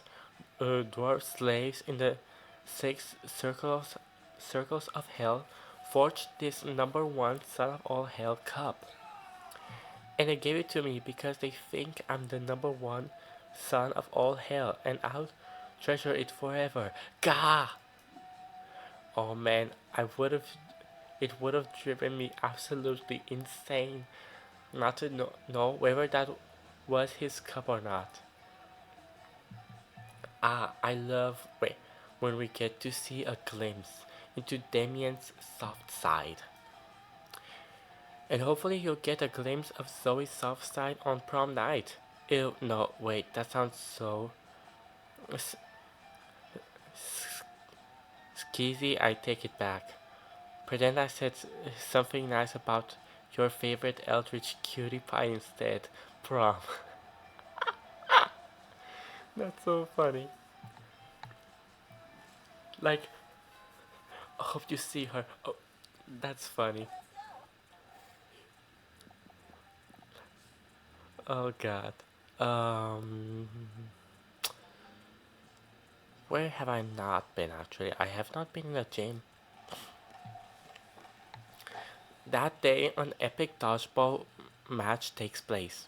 [SPEAKER 1] dwarf slaves in the six circles of hell forged this number one son of all hell cup. And they gave it to me because they think I'm the number one son of all hell and I'll treasure it forever. Gah! Oh man, it would have driven me absolutely insane not to know whether that was his cup or not. I love when we get to see a glimpse into Damien's soft side. And hopefully you'll get a glimpse of Zoe's soft side on prom night. Ew, no, wait, that sounds so skeezy, I take it back. Pretend I said something nice about your favorite Eldritch cutie pie instead. Prom. That's so funny. Like, I hope you see her. Oh, that's funny. Oh god. Um, where have I not been actually? I have not been in the gym. That day, an epic dodgeball match takes place.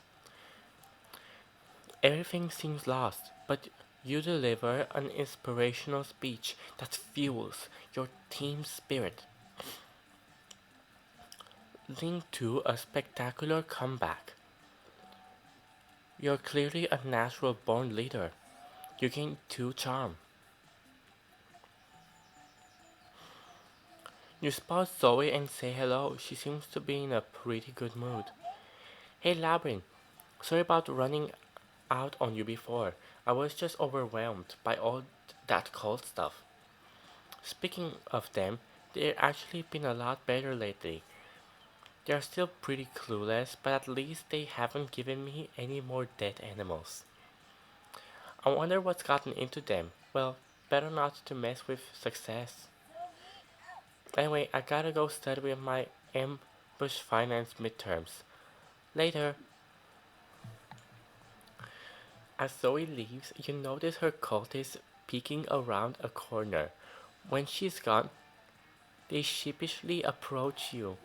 [SPEAKER 1] Everything seems lost, but you deliver an inspirational speech that fuels your team spirit, leading to a spectacular comeback. You're clearly a natural born leader. You gain 2 charm. You spot Zoe and say hello. She seems to be in a pretty good mood. Hey Labyrinth, sorry about running out on you before. I was just overwhelmed by all that cold stuff. Speaking of them, they've actually been a lot better lately. They're still pretty clueless, but at least they haven't given me any more dead animals. I wonder what's gotten into them. Well, better not to mess with success. Anyway, I gotta go study with my ambush finance midterms. Later. As Zoe leaves, you notice her cultists peeking around a corner. When she's gone, they sheepishly approach you.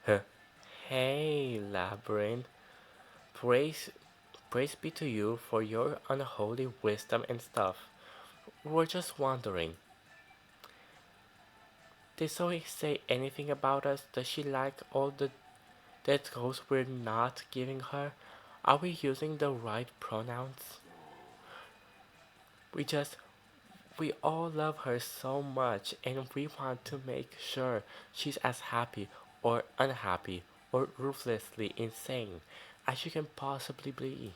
[SPEAKER 1] Huh. Hey, Labyrinth. Praise, praise be to you for your unholy wisdom and stuff. We're just wondering. Did Zoe say anything about us? Does she like all the dead ghosts we're not giving her? Are we using the right pronouns? We just We all love her so much and we want to make sure she's as happy or unhappy or ruthlessly insane as you can possibly be.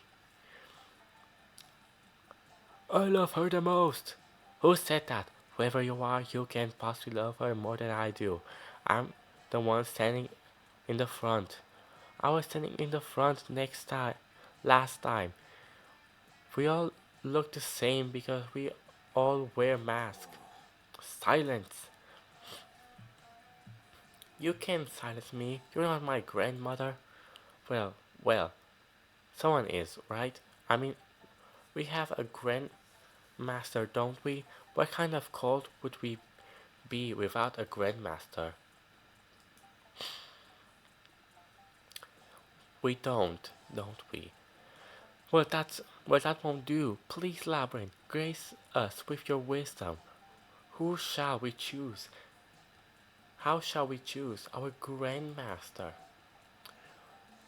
[SPEAKER 1] I love her the most. Who said that? Whoever you are, you can possibly love her more than I do. I'm the one standing in the front. I was standing in the front last time. We all look the same because we all wear masks. Silence! You can't silence me. You're not my grandmother. Well, well, someone is, right? I mean, we have a grandmaster, don't we? What kind of cult would we be without a grandmaster? We don't we? That won't do. Please, Labyrinth, grace us with your wisdom. Who shall we choose? How shall we choose our grandmaster?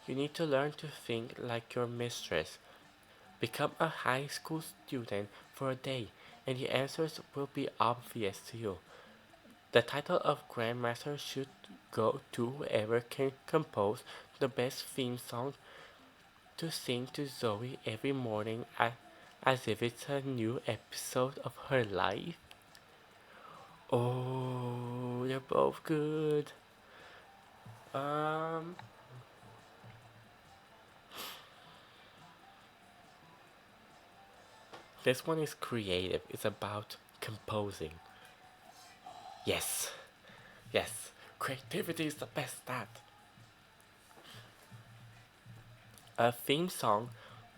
[SPEAKER 1] You need to learn to think like your mistress. Become a high school student for a day, and the answers will be obvious to you. The title of Grandmaster should go to whoever can compose the best theme song to sing to Zoe every morning as if it's a new episode of her life. Oh, they're both good. Um, this one is creative. It's about composing. Yes, yes. Creativity is the best stat. A theme song,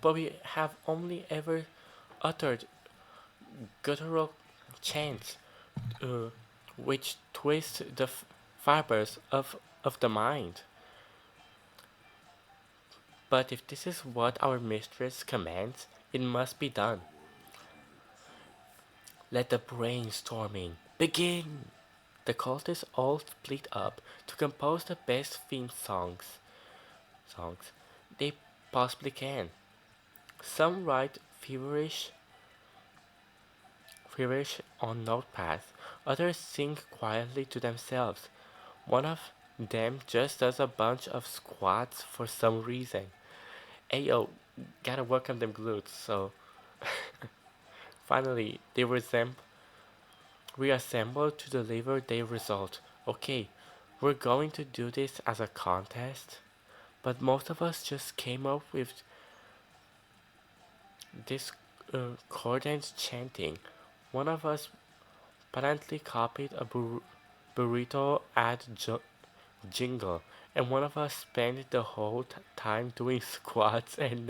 [SPEAKER 1] but we have only ever uttered guttural chants, uh, which twist the fibers of the mind. But if this is what our mistress commands, it must be done. Let the brainstorming begin! The cultists all split up to compose the best theme songs they possibly can. Some write feverish on notepads, others sing quietly to themselves. One of them just does a bunch of squats for some reason. Ayo, gotta work on them glutes, so finally they reassemble to deliver their result. Okay, we're going to do this as a contest, but most of us just came up with this discordant chanting. One of us apparently copied a burrito ad jingle, and one of us spent the whole time doing squats, and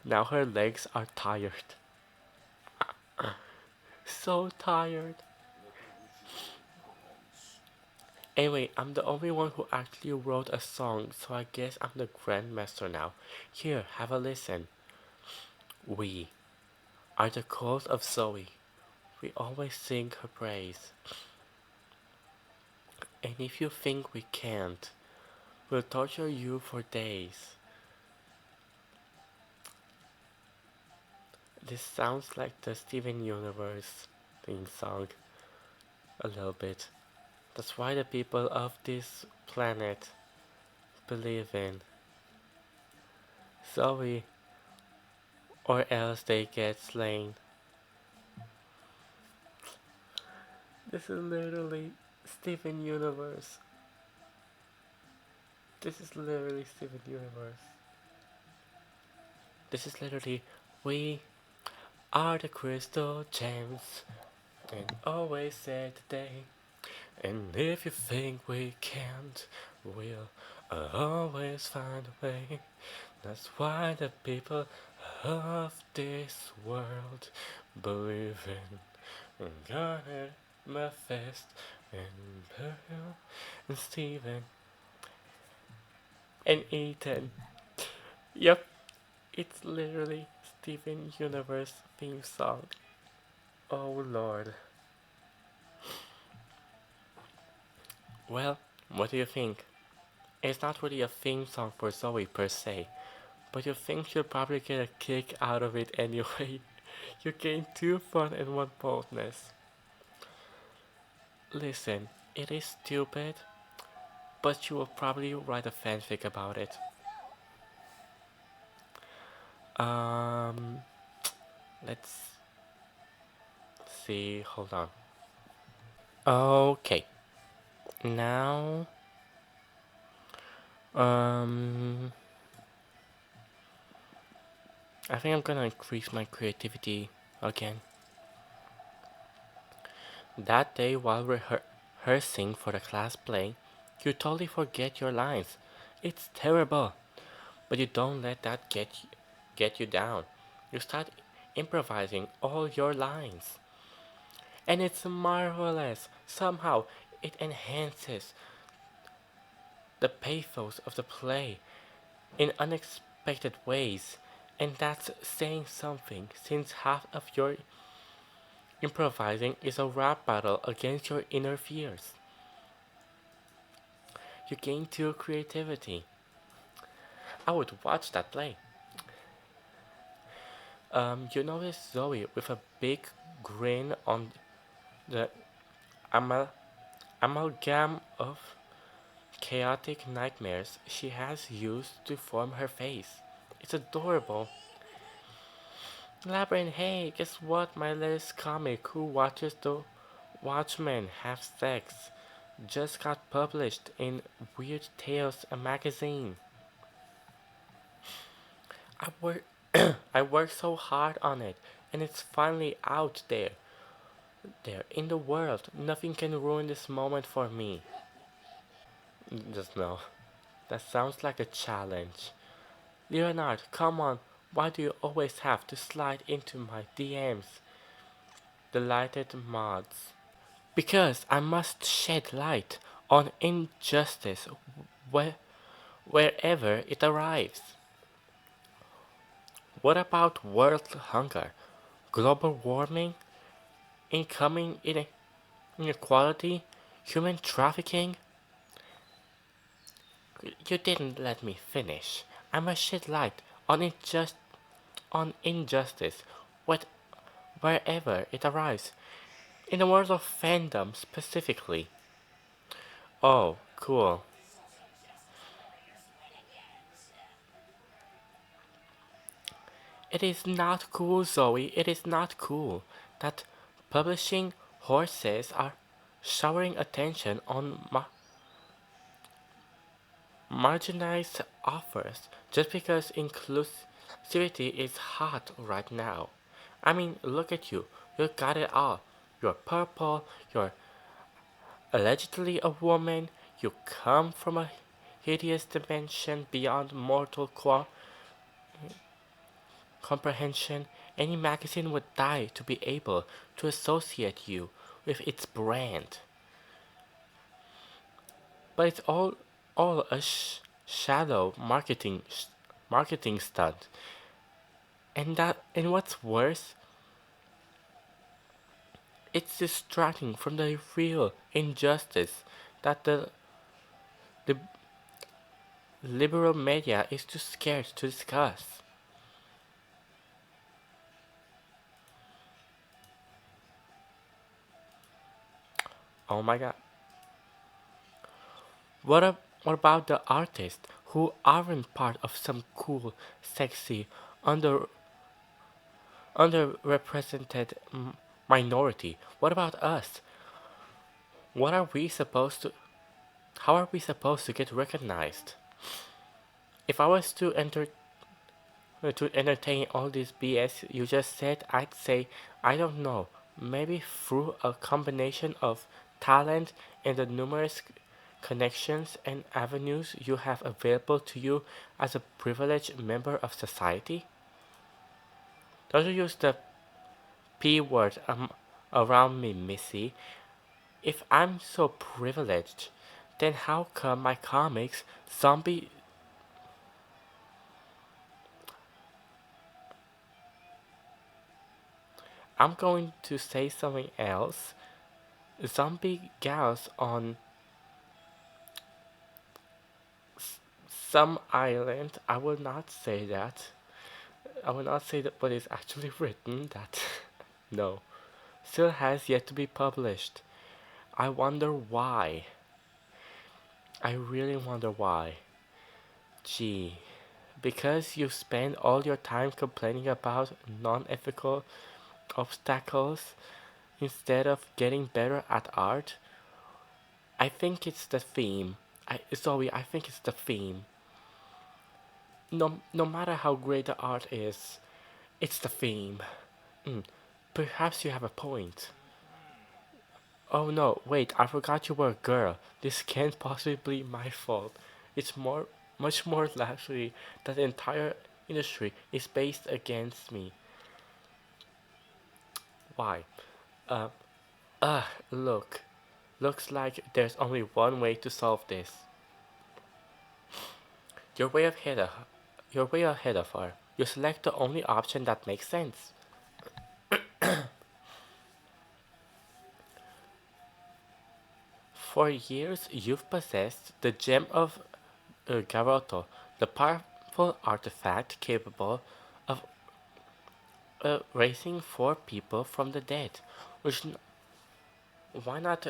[SPEAKER 1] now her legs are tired. So tired. Anyway, I'm the only one who actually wrote a song, so I guess I'm the grandmaster now. Here, have a listen. We are the cult of Zoe. We always sing her praise. And if you think we can't, we'll torture you for days. This sounds like the Steven Universe theme song. A little bit. That's why the people of this planet believe in Zoe, or else they get slain. This is literally Steven Universe. This is literally Steven Universe. This is literally we are the crystal gems and always say today. And if you think we can't, we'll always find a way. That's why the people of this world believe in Garnet, Mephiст, and Pearl, and Stephen, and Ethan. Yep, it's literally Steven Universe theme song. Oh lord. Well, what do you think? It's not really a theme song for Zoe per se, but you think you'll probably get a kick out of it anyway. You gain 2 fun and 1 boldness. Listen, it is stupid, but you will probably write a fanfic about it. Um, let's see, hold on. Okay, now, um, I think I'm gonna increase my creativity again. That day while rehearsing for the class play, you totally forget your lines. It's terrible, but you don't let that get you down. You start improvising all your lines, and it's marvelous. Somehow, it enhances the pathos of the play in unexpected ways, and that's saying something since half of your improvising is a rap battle against your inner fears. You gain to creativity. I would watch that play. You notice Zoe with a big grin on the amal- amalgam of chaotic nightmares she has used to form her face. It's adorable. Labyrinth, hey, guess what? My latest comic, Who Watches the Watchmen Have Sex, just got published in Weird Tales, a magazine. I work I worked so hard on it, and it's finally out there in the world. Nothing can ruin this moment for me. Just no. That sounds like a challenge. Leonard, come on. Why do you always have to slide into my DMs? Delighted mods. Because I must shed light on injustice where, wherever it arrives. What about world hunger, global warming, incoming inequality, human trafficking? You didn't let me finish. I must shed light on injustice, what, wherever it arrives. In the world of fandom specifically. Oh, cool. It is not cool, Zoe. It is not cool that publishing horses are showering attention on marginalized authors just because inclusivity is hot right now. I mean, look at you. You got it all. You're purple. You're allegedly a woman. You come from a hideous dimension beyond mortal comprehension. Any magazine would die to be able to associate you with its brand. But it's all a shallow marketing stunt. And what's worse, it's distracting from the real injustice that the liberal media is too scared to discuss. Oh my god. What about the artists who aren't part of some cool, sexy, under underrepresented minority? What about us? What are we supposed to How are we supposed to get recognized? If I was to entertain all this BS you just said, I'd say, I don't know, maybe through a combination of talent and the numerous connections and avenues you have available to you as a privileged member of society? Don't you use the P word around me, Missy. If I'm so privileged, then how come my comics zombie I'm going to say something else. Zombie gals on some island. I will not say that. I will not say that what is actually written. That no, still has yet to be published. I wonder why. I really wonder why. Gee, because you spend all your time complaining about non-ethical obstacles instead of getting better at art. I think it's the theme. I think it's the theme. No matter how great the art is, It's the theme. Mm, perhaps you have a point. Oh no, wait, I forgot you were a girl. This can't possibly be my fault. It's much more likely that the entire industry is based against me. Why? Uh, look. Looks like there's only one way to solve this. You're way ahead of, you're way ahead of her. You select the only option that makes sense. For years, you've possessed the gem of Garoto, the powerful artifact capable of raising four people from the dead. Which, why not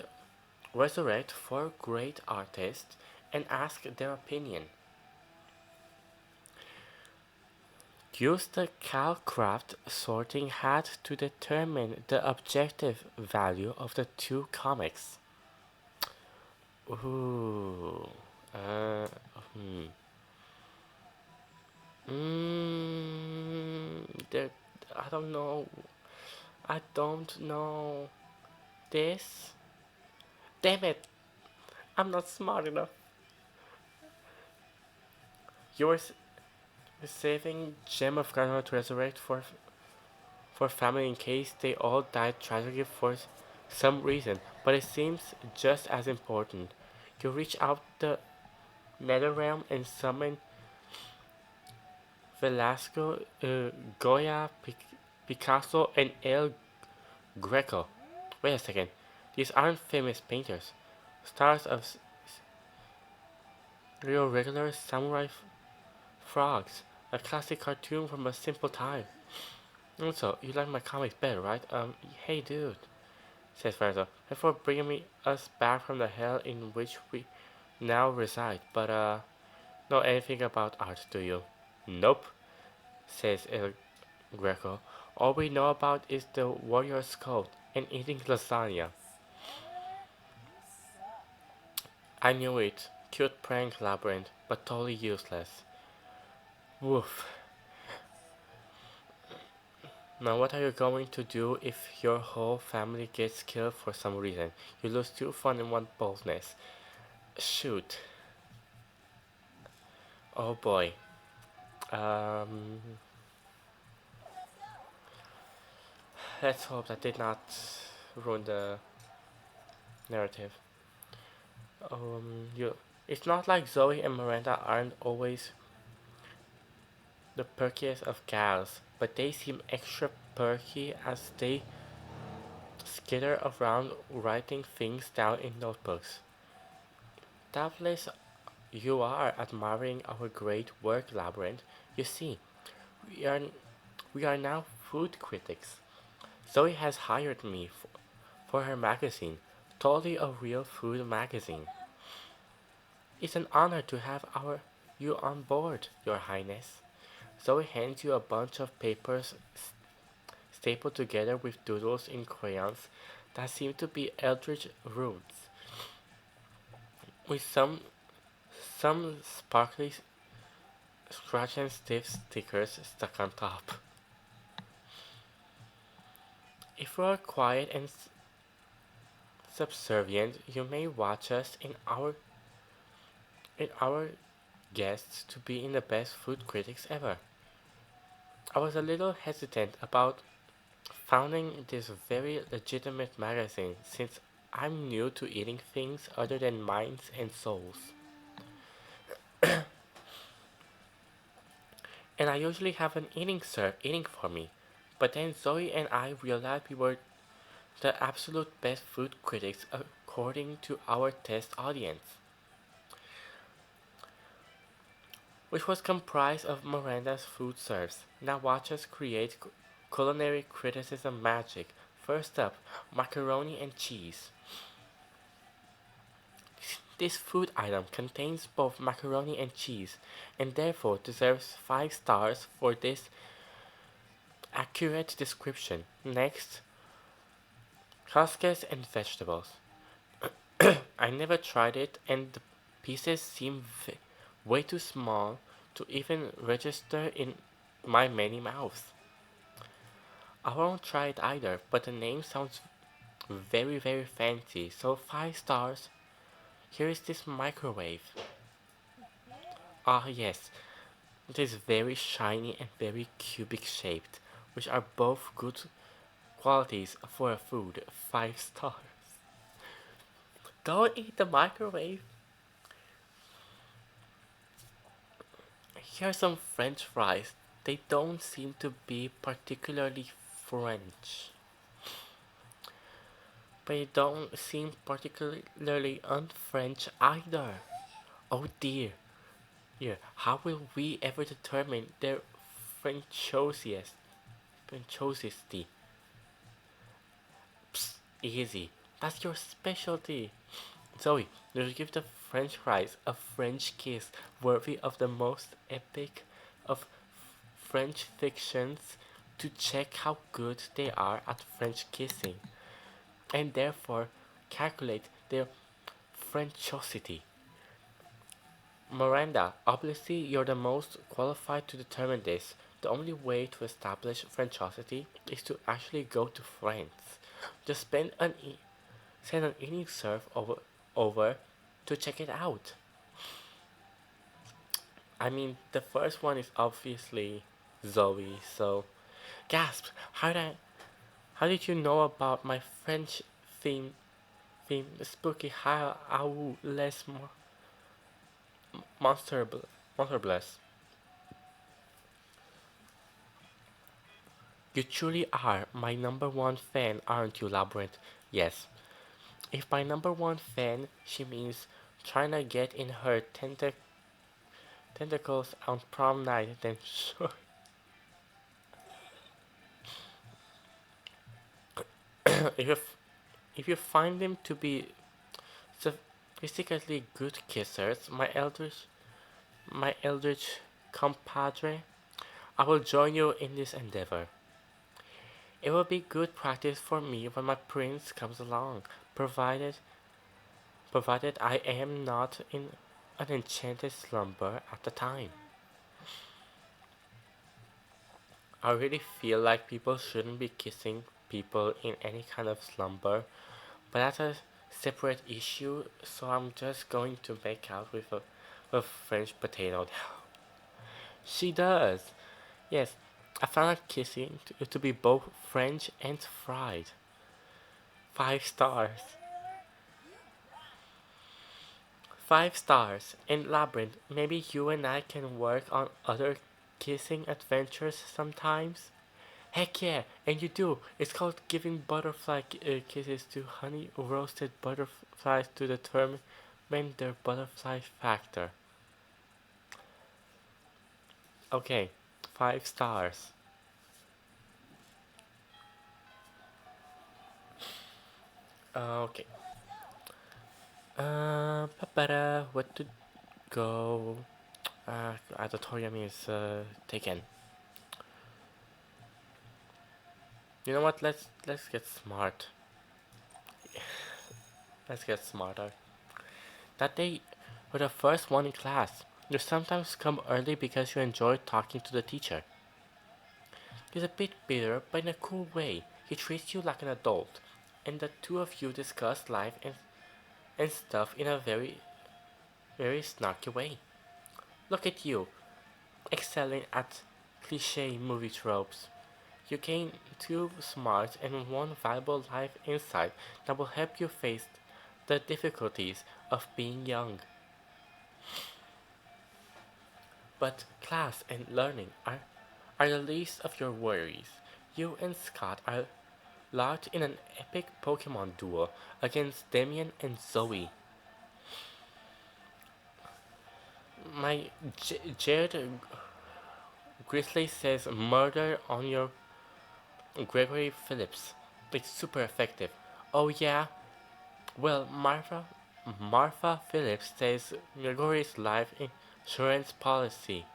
[SPEAKER 1] resurrect four great artists and ask their opinion? Use the Calcraft sorting hat to determine the objective value of the two comics. Ooh. Uh, hmm. Mm, there, I don't know. I don't know. This? Damn it! I'm not smart enough. You're saving Gem of Garner to resurrect for family in case they all died tragically for some reason, but it seems just as important. You reach out the nether realm and summon Velasco, Goya, Picasso, and El Greco. Wait a second, these aren't famous painters. Stars of real regular samurai frogs, a classic cartoon from a simple time. Also, you like my comics better, right? Hey dude, says Verzo, before bringing us back from the hell in which we now reside. But, know anything about art, do you? Nope, says El Greco. All we know about is the warrior's code and eating lasagna. I knew it. Cute prank labyrinth, but totally useless. Woof. Now what are you going to do if your whole family gets killed for some reason? You lose two fun and one boldness. Shoot. Oh boy. Um, let's hope that did not ruin the narrative. You. It's not like Zoe and Miranda aren't always the perkiest of gals, but they seem extra perky as they skitter around writing things down in notebooks. Doubtless you are admiring our great work, Labyrinth. You see, we are we are now food critics. Zoe has hired me for her magazine, totally a real food magazine. It's an honor to have you on board, Your Highness. Zoe hands you a bunch of papers stapled together with doodles in crayons that seem to be eldritch runes, with some sparkly scratch and stiff stickers stuck on top. If you are quiet and subservient, you may watch us in our guests to be in the best food critics ever. I was a little hesitant about founding this very legitimate magazine since I'm new to eating things other than minds and souls. And I usually have an eating serve eating for me. But then Zoe and I realized we were the absolute best food critics according to our test audience, which was comprised of Miranda's food serves. Now watch us create culinary criticism magic. First up, macaroni and cheese. This food item contains both macaroni and cheese, and therefore deserves 5 stars for this accurate description. Next, cascades and vegetables. I never tried it, and the pieces seem way too small to even register in my many mouths. I won't try it either, but the name sounds very, very fancy. So 5 stars. Here is this microwave. Ah, yes, it is very shiny and very cubic shaped, which are both good qualities for a food. 5 stars. Don't eat the microwave. Here are some French fries. They don't seem to be particularly French, but they don't seem particularly un-French either. Oh dear. Yeah, how will we ever determine their Frenchosiest? Frenchosity? Psst, easy. That's your specialty. Zoe, let's give the French fries a French kiss worthy of the most epic of French fictions to check how good they are at French kissing, and therefore calculate their Frenchosity. Miranda, obviously you're the most qualified to determine this. The only way to establish Frenchosity is to actually go to France. Just send an evening serve over to check it out. I mean, the first one is obviously Zoe, so gasp! How did you know about my French theme spooky how less monster monster bless? You truly are my number one fan, aren't you, Labyrinth? Yes. If by number one fan she means trying to get in her tentacles on prom night, then sure. if you if you find them to be sophisticatedly good kissers, my eldritch compadre, I will join you in this endeavor. It will be good practice for me when my prince comes along, provided I am not in an enchanted slumber at the time. I really feel like people shouldn't be kissing people in any kind of slumber, but that's a separate issue, so I'm just going to make out with a French potato now. She does! Yes, I found out kissing to be both French and fried. 5 stars. 5 stars. And Labyrinth, maybe you and I can work on other kissing adventures sometimes? Heck yeah, and you do. It's called giving butterfly kisses to honey roasted butterflies to determine their butterfly factor. Okay, 5 stars. Okay. What to go? Auditorium is taken. You know what? Let's get smart. Let's get smarter. That day, you're the first one in class. You sometimes come early because you enjoy talking to the teacher. He's a bit bitter, but in a cool way. He treats you like an adult, and the two of you discuss life and stuff in a very, very snarky way. Look at you, excelling at cliche movie tropes. You gain two smart and one valuable life insight that will help you face the difficulties of being young. But class and learning are the least of your worries. You and Scott are locked in an epic Pokemon duel against Damien and Zoe. My Jared Grizzly says murder on your Gregory Phillips. It's super effective. Oh yeah? Well, Martha Phillips says Gregory's life insurance policy.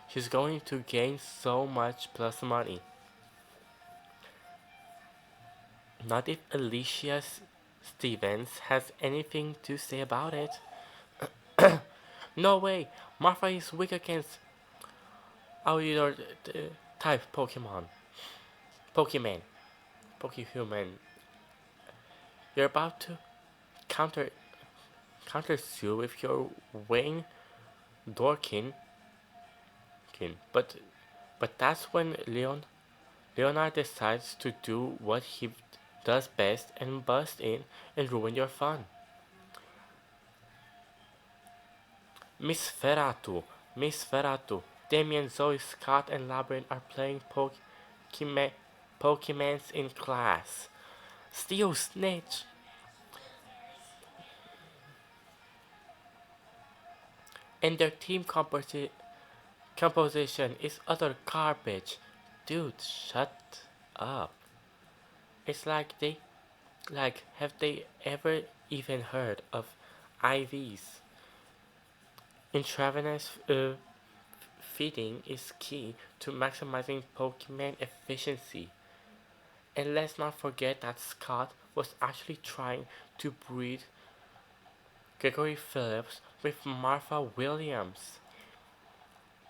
[SPEAKER 1] She's going to gain so much plus money. Not if Alicia Stevens has anything to say about it. No way! Martha is weak against our type Pokemon. Pokemon, Pokehuman, you're about to counter counter Sue with your Wayne Dorkin, but that's when Leonard decides to do what he does best and bust in and ruin your fun. Miss Ferratu, Miss Ferratu, Damien, Zoe, Scott, and Labyrinth are playing Pokemons in class. Steel Snitch! And their team composition is utter garbage. Dude, shut up. It's have they ever even heard of IVs? Intravenous feeding is key to maximizing Pokemon efficiency. And let's not forget that Scott was actually trying to breed Gregory Phillips with Martha Williams.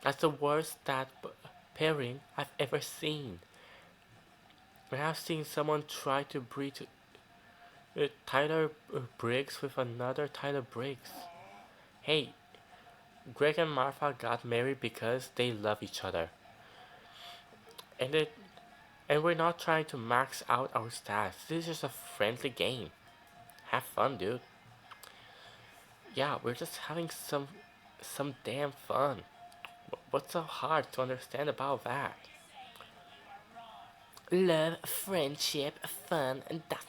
[SPEAKER 1] That's the worst pairing I've ever seen. I have seen someone try to breed Tyler Briggs with another Tyler Briggs. Hey, Greg and Martha got married because they love each other. And it and we're not trying to max out our stats. This is just a friendly game. Have fun, dude. Yeah, we're just having some damn fun. What's so hard to understand about that? Love, friendship, fun, and that's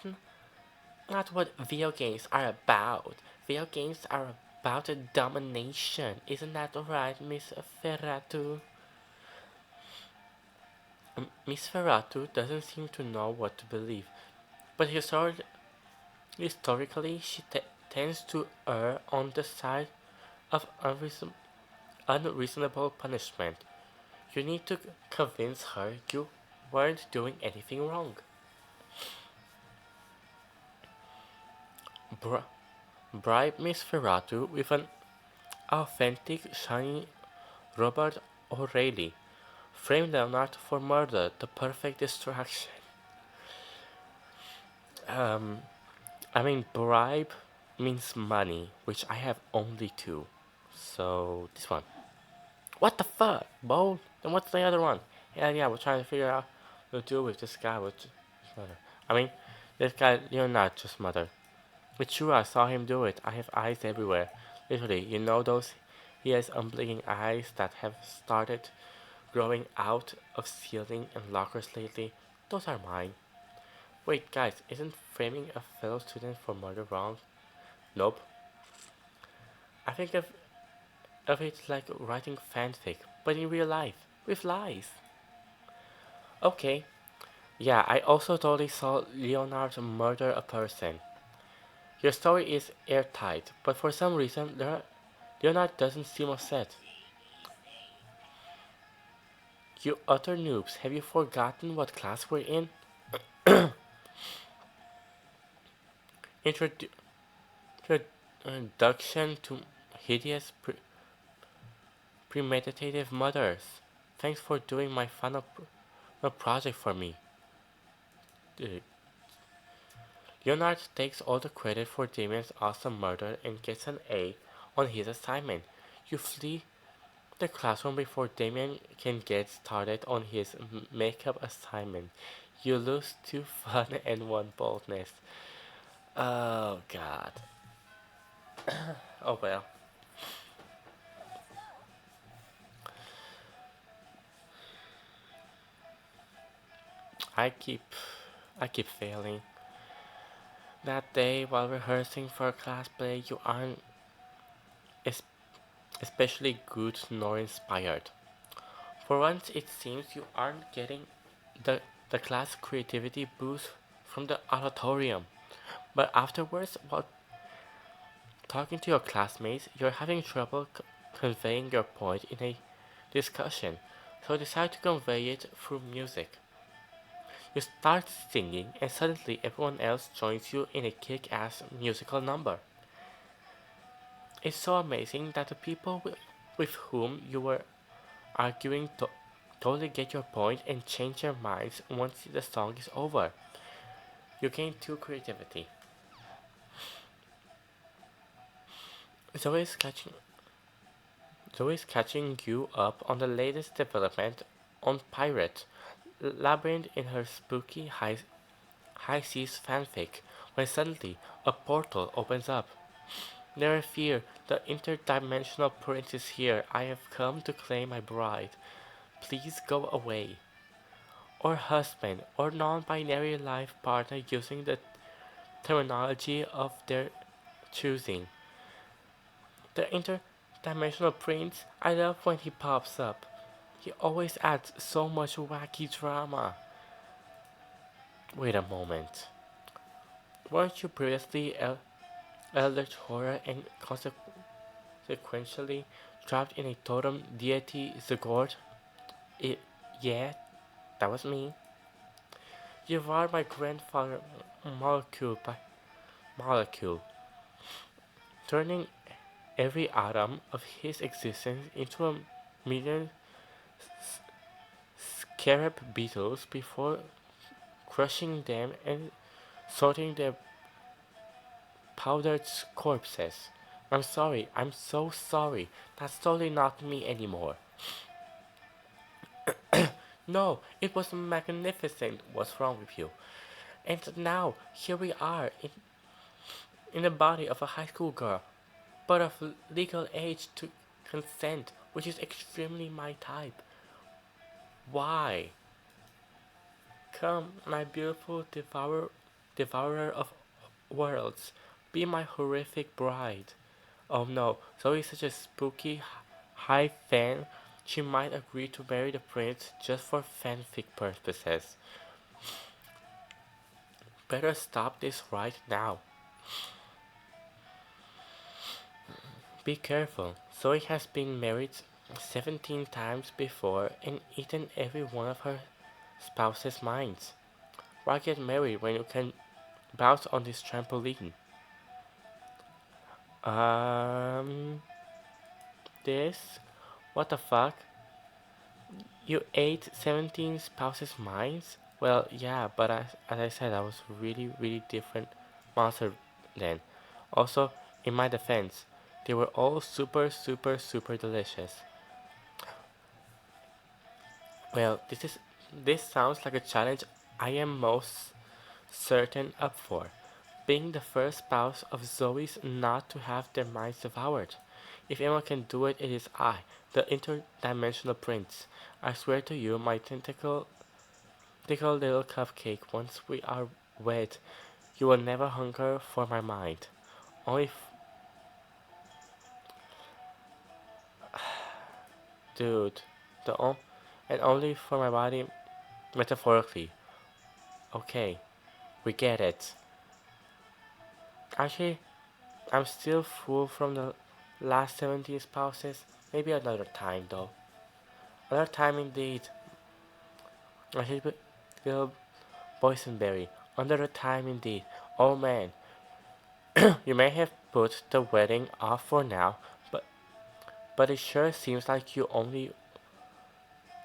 [SPEAKER 1] not what video games are about. Video games are about domination. Isn't that right, Miss Ferratu? Miss Ferratu doesn't seem to know what to believe, but historically she tends to err on the side of unreasonable punishment. You need to convince her you weren't doing anything wrong. Bri- Bribe Miss Ferratu with an authentic, shiny Robert O'Reilly. Frame Leonard for murder, the perfect distraction. Um, bribe means money, which I have only two. So, this one. What the fuck, Bo? Then what's the other one? Yeah, we're trying to figure out what to do with this guy with his mother. I mean, this guy, you're not just mother. It's true, I saw him do it. I have eyes everywhere. Literally, you know those? He has unblinking eyes that have started growing out of ceiling and lockers lately. Those are mine. Wait, guys, isn't framing a fellow student for murder wrong? Nope. I think of it like writing fanfic, but in real life, with lies. Okay, yeah, I also totally saw Leonard murder a person. Your story is airtight, but for some reason, Leonard doesn't seem upset. You utter noobs, have you forgotten what class we're in? Introdu- Introduction to hideous premeditative murders. Thanks for doing my final project for me. Uh, Leonard takes all the credit for Damien's awesome murder and gets an A on his assignment. You flee the classroom before Damien can get started on his makeup assignment. You lose 2 fun and 1 boldness. Oh god. Oh well. I keep I keep failing. That day while rehearsing for a class play you aren't es- especially good nor inspired. For once it seems you aren't getting the class creativity boost from the auditorium. But afterwards, while talking to your classmates, you're having trouble conveying your point in a discussion, so decide to convey it through music. You start singing, and suddenly everyone else joins you in a kick ass musical number. It's so amazing that the people with whom you were arguing totally get your point and change your minds once the song is over. You gain two creativity. Zoe's catching Zoe's catching you up on the latest development on Pirate Labyrinth in her spooky high seas fanfic when suddenly a portal opens up. Never fear, the interdimensional prince is here. I have come to claim my bride. Please go away. Or husband, or non-binary life partner using the terminology of their choosing. The interdimensional prince, I love when he pops up. He always adds so much wacky drama. Wait a moment. Weren't you previously Eldritch Horror and consequentially trapped in a totem deity Zagord? It, yeah, that was me. You are my grandfather molecule by molecule, turning every atom of his existence into a million scarab beetles before crushing them and sorting their powdered corpses. I'm sorry, I'm so sorry. That's totally not me anymore. No, it was magnificent. What's wrong with you? And now, here we are, in the body of a high school girl, but of legal age to consent, which is extremely my type. Why? Come, my beautiful devourer of worlds, be my horrific bride. Oh no, Zoe's such a spooky high fan, she might agree to marry the prince just for fanfic purposes. Better stop this right now. Be careful, Zoe has been married 17 times before and eaten every one of her spouse's minds. Why get married when you can bounce on this trampoline? Um, this? What the fuck? You ate 17 spouses' minds? Well, yeah, but as I said, I was really different monster then. Also, in my defense, they were all super delicious. Well, this sounds like a challenge I am most certain up for. Being the first spouse of Zoe's not to have their minds devoured. If anyone can do it, it is I, the interdimensional prince. I swear to you, my tentacle little cupcake, once we are wed, you will never hunger for my mind. Only, dude, the and only for my body, metaphorically. Okay, we get it. Actually, I'm still full from the last 17 spouses. Maybe another time, though. Another time indeed. I should little boysenberry. Another time indeed. Oh man, you may have put the wedding off for now, but it sure seems like you only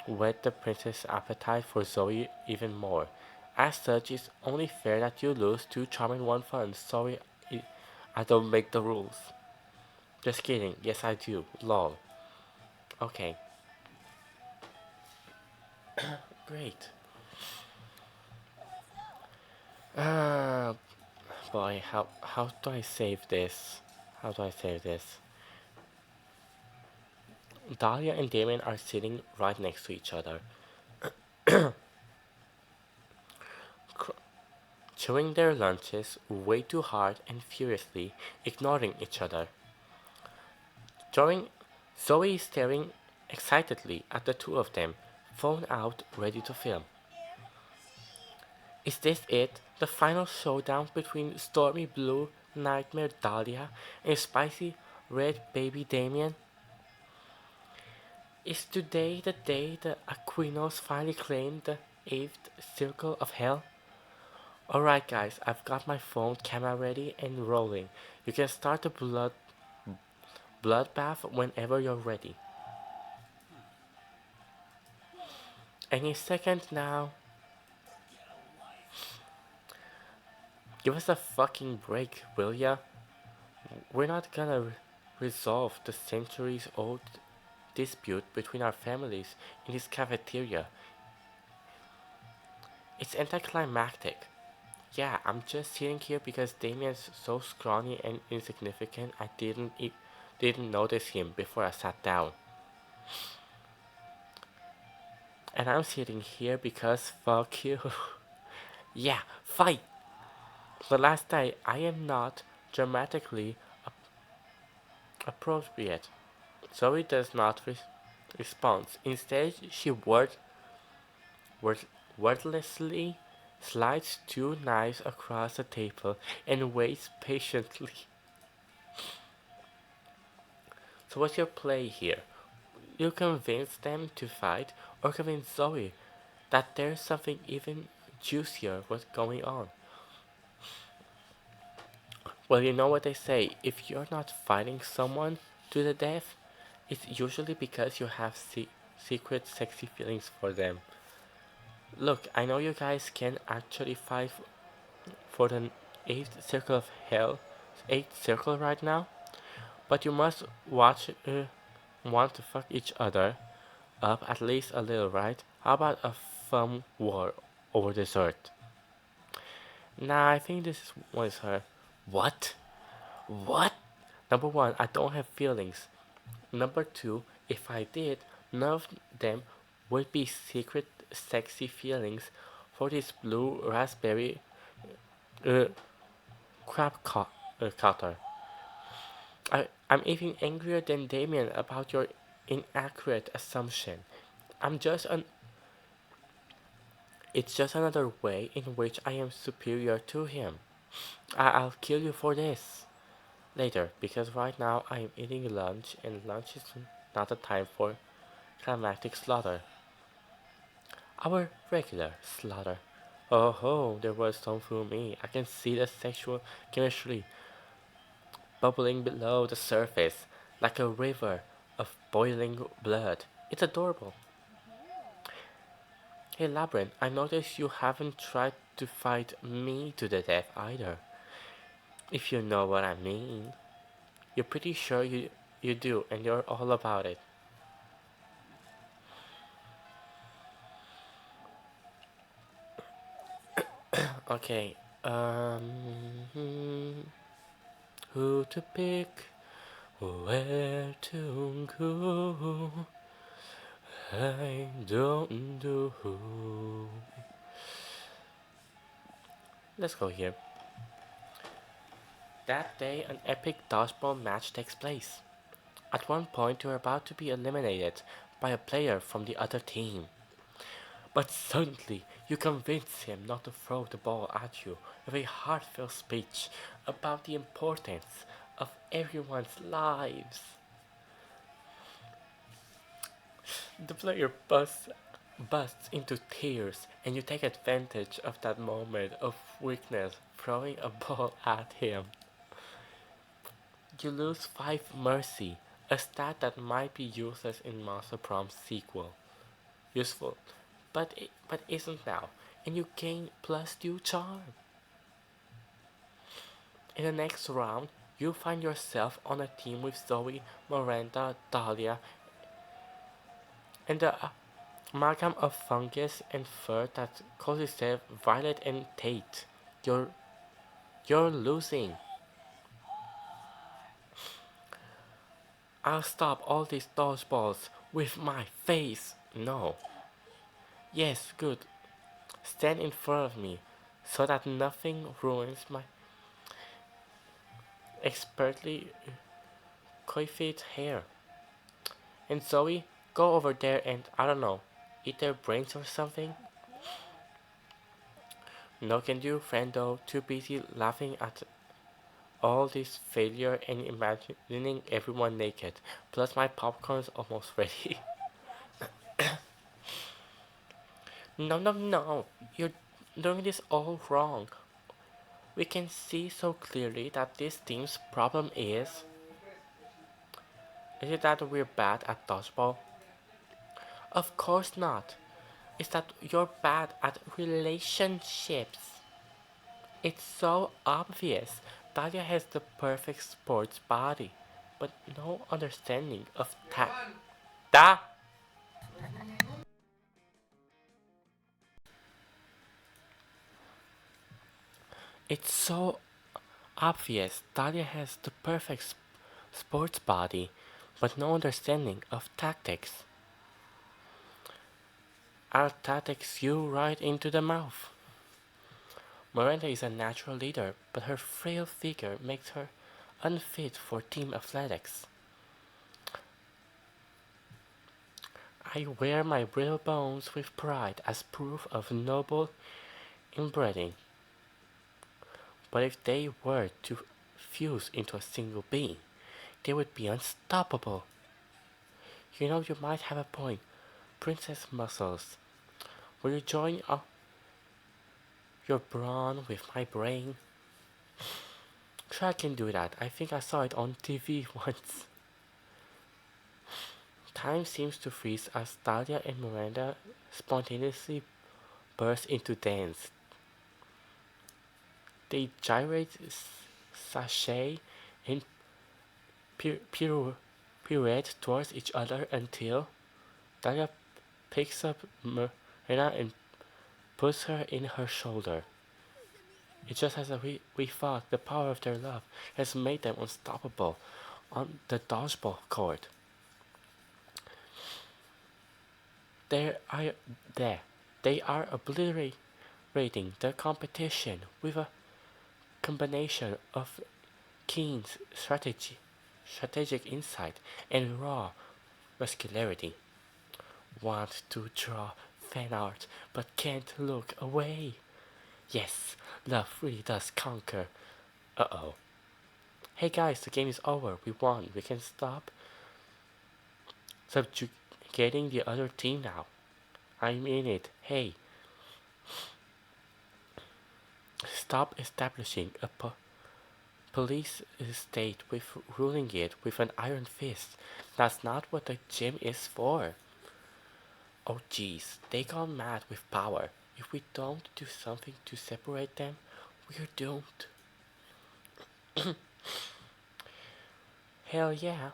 [SPEAKER 1] whet the princess' appetite for Zoe even more. As such, it's only fair that you lose two charming one fun. Sorry, I don't make the rules. Just kidding. Yes, I do. Lol. Okay, great. Uh, boy, how do I save this? How do I save this? Dahlia and Damien are sitting right next to each other, chewing their lunches way too hard and furiously ignoring each other. Drawing, Zoe is staring excitedly at the two of them, phone out, ready to film. Is this it? The final showdown between Stormy Blue Nightmare Dahlia and Spicy Red Baby Damien? Is today the day the Aquinos finally claim the 8th circle of hell? Alright guys, I've got my phone camera ready and rolling. You can start the bloodbath whenever you're ready. Any second now. Give us a fucking break, will ya? We're not gonna resolve the centuries old dispute between our families in this cafeteria. It's anticlimactic. Yeah, I'm just sitting here because Damien's so scrawny and insignificant I didn't notice him before I sat down. And I'm sitting here because fuck you. Yeah, fight! The last day I am not dramatically appropriate. Zoe does not respond. Instead, she word, wordlessly slides two knives across the table and waits patiently. So what's your play here? You convince them to fight, or convince Zoe that there's something even juicier what's going on? Well, you know what they say, if you're not fighting someone to the death, it's usually because you have secret sexy feelings for them. Look, I know you guys can actually fight for the 8th circle of hell, 8th circle right now, but you must want to fuck each other up at least a little, right? How about a fun war over dessert? Nah, I think this one is her. What? What? Number one, I don't have feelings. Number two, if I did, none of them would be secret sexy feelings for this blue raspberry uh, cutter. I'm even angrier than Damien about your inaccurate assumption. I'm just an. It's just another way in which I am superior to him. I'll kill you for this later, because right now I am eating lunch, and lunch is not the time for climactic slaughter. Our regular slaughter. Oh ho, there was some for me. I can see the sexual chemistry bubbling below the surface like a river of boiling blood. It's adorable. Hey Labyrinth, I noticed you haven't tried to fight me to the death either. If you know what I mean. You're pretty sure you do, and you're all about it. Okay, who to pick, where to go, I don't know. Let's go here. That day, an epic dodgeball match takes place. At one point, you're about to be eliminated by a player from the other team. But suddenly, you convince him not to throw the ball at you with a heartfelt speech about the importance of everyone's lives. The player busts into tears, and you take advantage of that moment of weakness, throwing a ball at him. You lose 5 mercy, a stat that might be useless in Master Prom's sequel. Useful, but isn't now, and you gain plus 2 charm. In the next round, you find yourself on a team with Zoe, Miranda, Dahlia, and the amalgam of fungus and fur that calls itself Violet and Tate. You're you're losing. I'll stop all these dodgeballs with my face. No. Yes, good. Stand in front of me so that nothing ruins my expertly coiffed hair. And Zoe, go over there and, I don't know, eat their brains or something? No can do, friendo, too busy laughing at all this failure and imagining everyone naked. Plus my popcorn's almost ready. No, no, no, you're doing this all wrong. We can see so clearly that this team's problem is it that we're bad at dodgeball? Of course not. is that you're bad at relationships. It's so obvious. Talia has the perfect sports body, but no understanding of Ta. It's so obvious. Talia has the perfect sports body, but no understanding of tactics. Our tactics you right into the mouth. Miranda is a natural leader, but her frail figure makes her unfit for team athletics. I wear my brittle bones with pride as proof of noble inbreeding, but if they were to fuse into a single being, they would be unstoppable. You know, you might have a point. Princess Muscles, will you join your brawn with my brain? Sure, I can do that. I think I saw it on TV once. Time seems to freeze as Talia and Miranda spontaneously burst into dance. They gyrate, sashay, and pirouette towards each other until Talia picks up Miranda and puts her in her shoulder. It's just as we thought, the power of their love has made them unstoppable on the dodgeball court. They are there. They are obliterating the competition with a combination of keen strategic insight, and raw muscularity. Want to draw fan art, but can't look away. Yes, love really does conquer. Uh oh. Hey guys, the game is over. We won. We can stop subjugating the other team now. I'm in it. Hey, stop establishing a police state with ruling it with an iron fist. That's not what the gym is for. Oh jeez, they gone mad with power. If we don't do something to separate them, we're doomed. Hell yeah.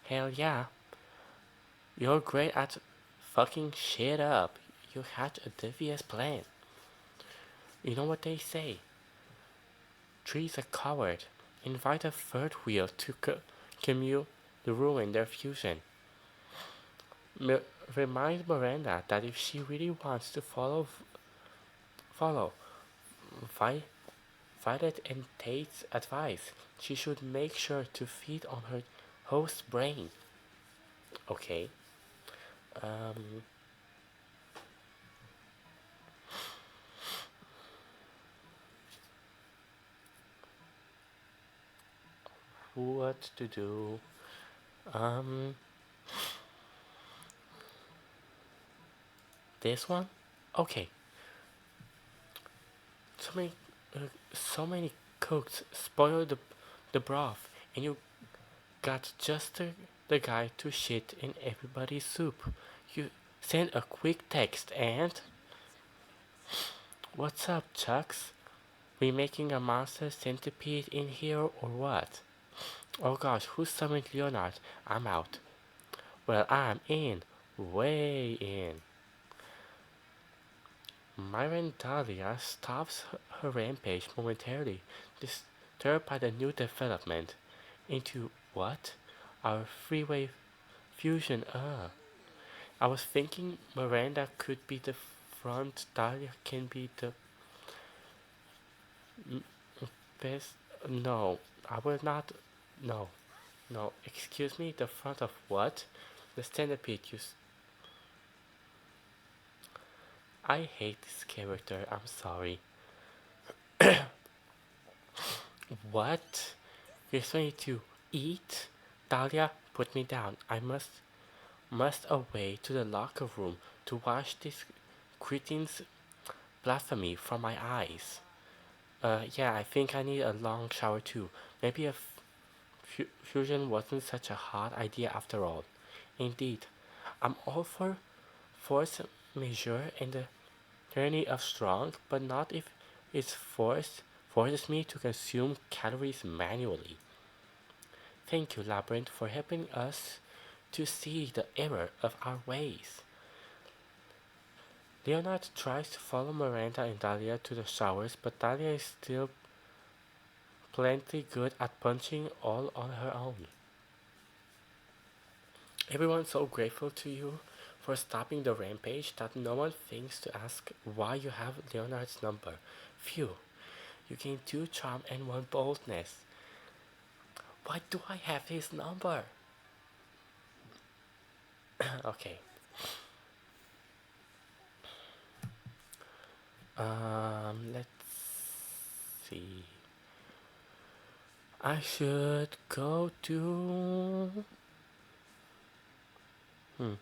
[SPEAKER 1] Hell yeah. You're great at fucking shit up. You had a devious plan. You know what they say? Tree's a coward. Invite a third wheel to commute to ruin their fusion. Remind Miranda that if she really wants to follow Vi- Violet and Tate's advice, she should make sure to feed on her host's brain. Okay. Um. What to do? Um. This one. Okay. So many, so many cooks spoil the broth, and you got just the guy to shit in everybody's soup. You send a quick text and what's up, Chucks? We making a monster centipede in here or what? Oh gosh, who summoned Leonard? I'm out. Well, I'm in. Way in. Myron Dahlia stops her rampage momentarily, disturbed by the new development. Into what? Our freeway fusion, I was thinking Miranda could be the front, Dahlia can be the best. No, I will not. No, no, excuse me, the front of what? The centipede, I hate this character, I'm sorry. What? You're going to eat? Dahlia, put me down. I must away to the locker room to wash this cretin's blasphemy from my eyes. Yeah, I think I need a long shower too. Maybe a fusion wasn't such a hard idea after all. Indeed, I'm all for force majeure and the tyranny of strong, but not if it's forces me to consume calories manually. Thank you, Labyrinth, for helping us to see the error of our ways. Leonard tries to follow Miranda and Dahlia to the showers, but Dahlia is still plenty good at punching all on her own. Everyone's so grateful to you for stopping the rampage that no one thinks to ask why you have Leonard's number. Phew, you gained 2 charm and 1 boldness. Why do I have his number? Okay. Let's see. I should go to. Hmm.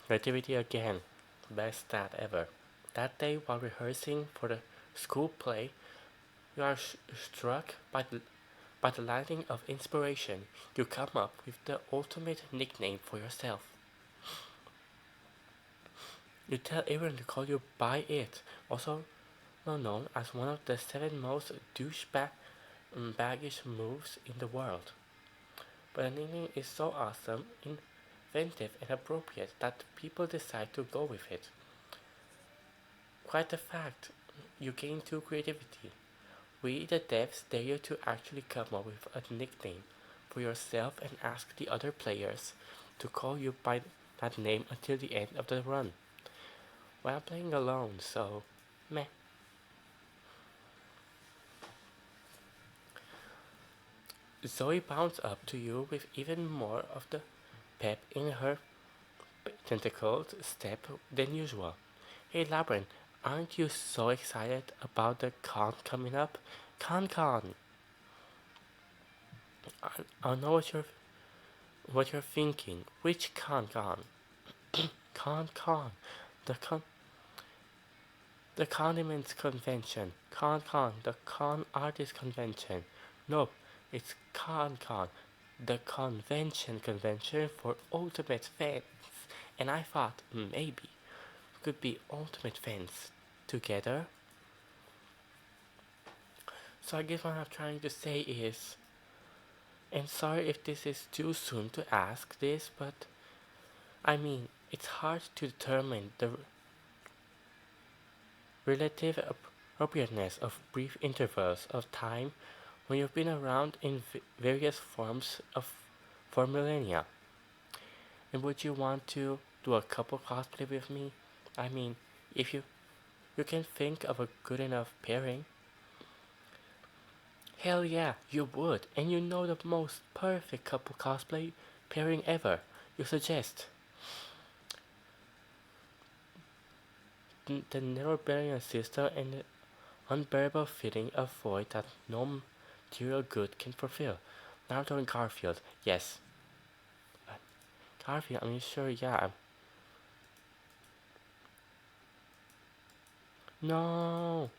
[SPEAKER 1] Creativity again. Best stat ever. That day, while rehearsing for the school play, you are struck by the lightning of inspiration. You come up with the ultimate nickname for yourself. You tell everyone to call you by it, also known as one of the 7 most baggish moves in the world. But the nickname is so awesome, inventive, and appropriate that people decide to go with it. Quite the fact. You gain 2 creativity. We, the devs, dare you to actually come up with a nickname for yourself and ask the other players to call you by that name until the end of the run. Well, I'm playing alone, so meh. Zoe bounds up to you with even more of the pep in her tentacled step than usual. Hey Labyrinth, aren't you so excited about the con coming up? Con! I know what you're thinking. Which con? Con. The the condiments convention. The con artist convention. Nope, it's con. The convention for ultimate fans. And I thought maybe we could be ultimate fans together. So I guess what I'm trying to say is, and sorry if this is too soon to ask this, but I mean, it's hard to determine the relative appropriateness of brief intervals of time when you've been around in various forms for millennia. And would you want to do a couple cosplay with me? I mean, if you can think of a good enough pairing. Hell yeah, you would, and you know the most perfect couple cosplay pairing ever. You suggest the never-bearing sister and the unbearable feeling of void that no material good can fulfill. Naruto and Garfield, yes. Garfield, I mean, sure, yeah. No,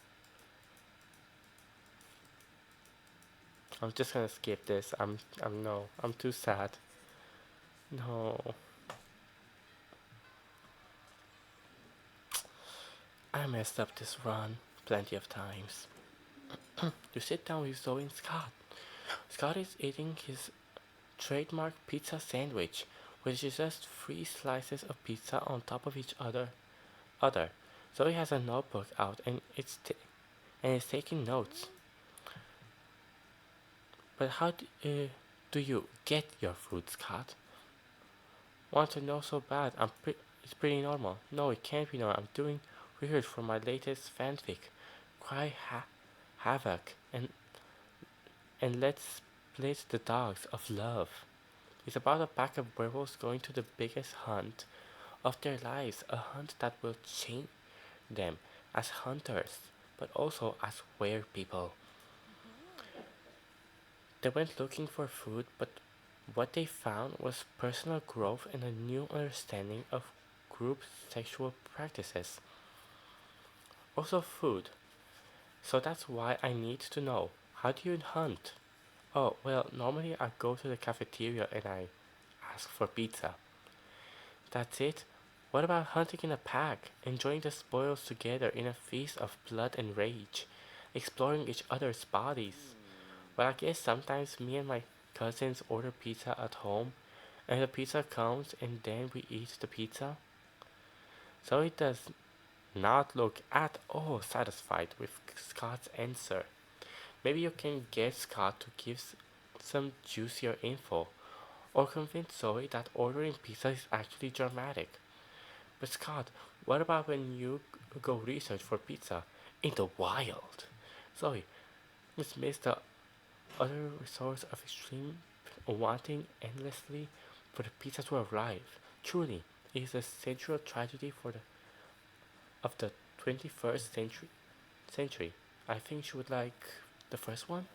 [SPEAKER 1] I'm just gonna skip this. I'm too sad. No, I messed up this run plenty of times. You sit down with Zoe and Scott. Scott is eating his trademark pizza sandwich, which is just 3 slices of pizza on top of each other. Zoe has a notebook out and is taking notes. But how do you get your food, Scott? Want to know so bad? It's pretty normal. No, it can't be normal. I'm doing research for my latest fanfic, Cry Havoc, and Let's Split the Dogs of Love. It's about a pack of werewolves going to the biggest hunt of their lives, a hunt that will change them as hunters, but also as were people. They went looking for food, but what they found was personal growth and a new understanding of group sexual practices. Also food. So that's why I need to know. How do you hunt? Oh, well, normally I go to the cafeteria and I ask for pizza. That's it? What about hunting in a pack, enjoying the spoils together in a feast of blood and rage, exploring each other's bodies? Well, I guess sometimes me and my cousins order pizza at home, and the pizza comes and then we eat the pizza. So it does not look at all satisfied with Scott's answer. Maybe you can get Scott to give some juicier info, or convince Zoe that ordering pizza is actually dramatic. But Scott, what about when you go research for pizza in the wild? Zoe, dismiss the other source of extreme wanting endlessly for the pizza to arrive. Truly, it is a central tragedy of the 21st century. I think she would like the first one.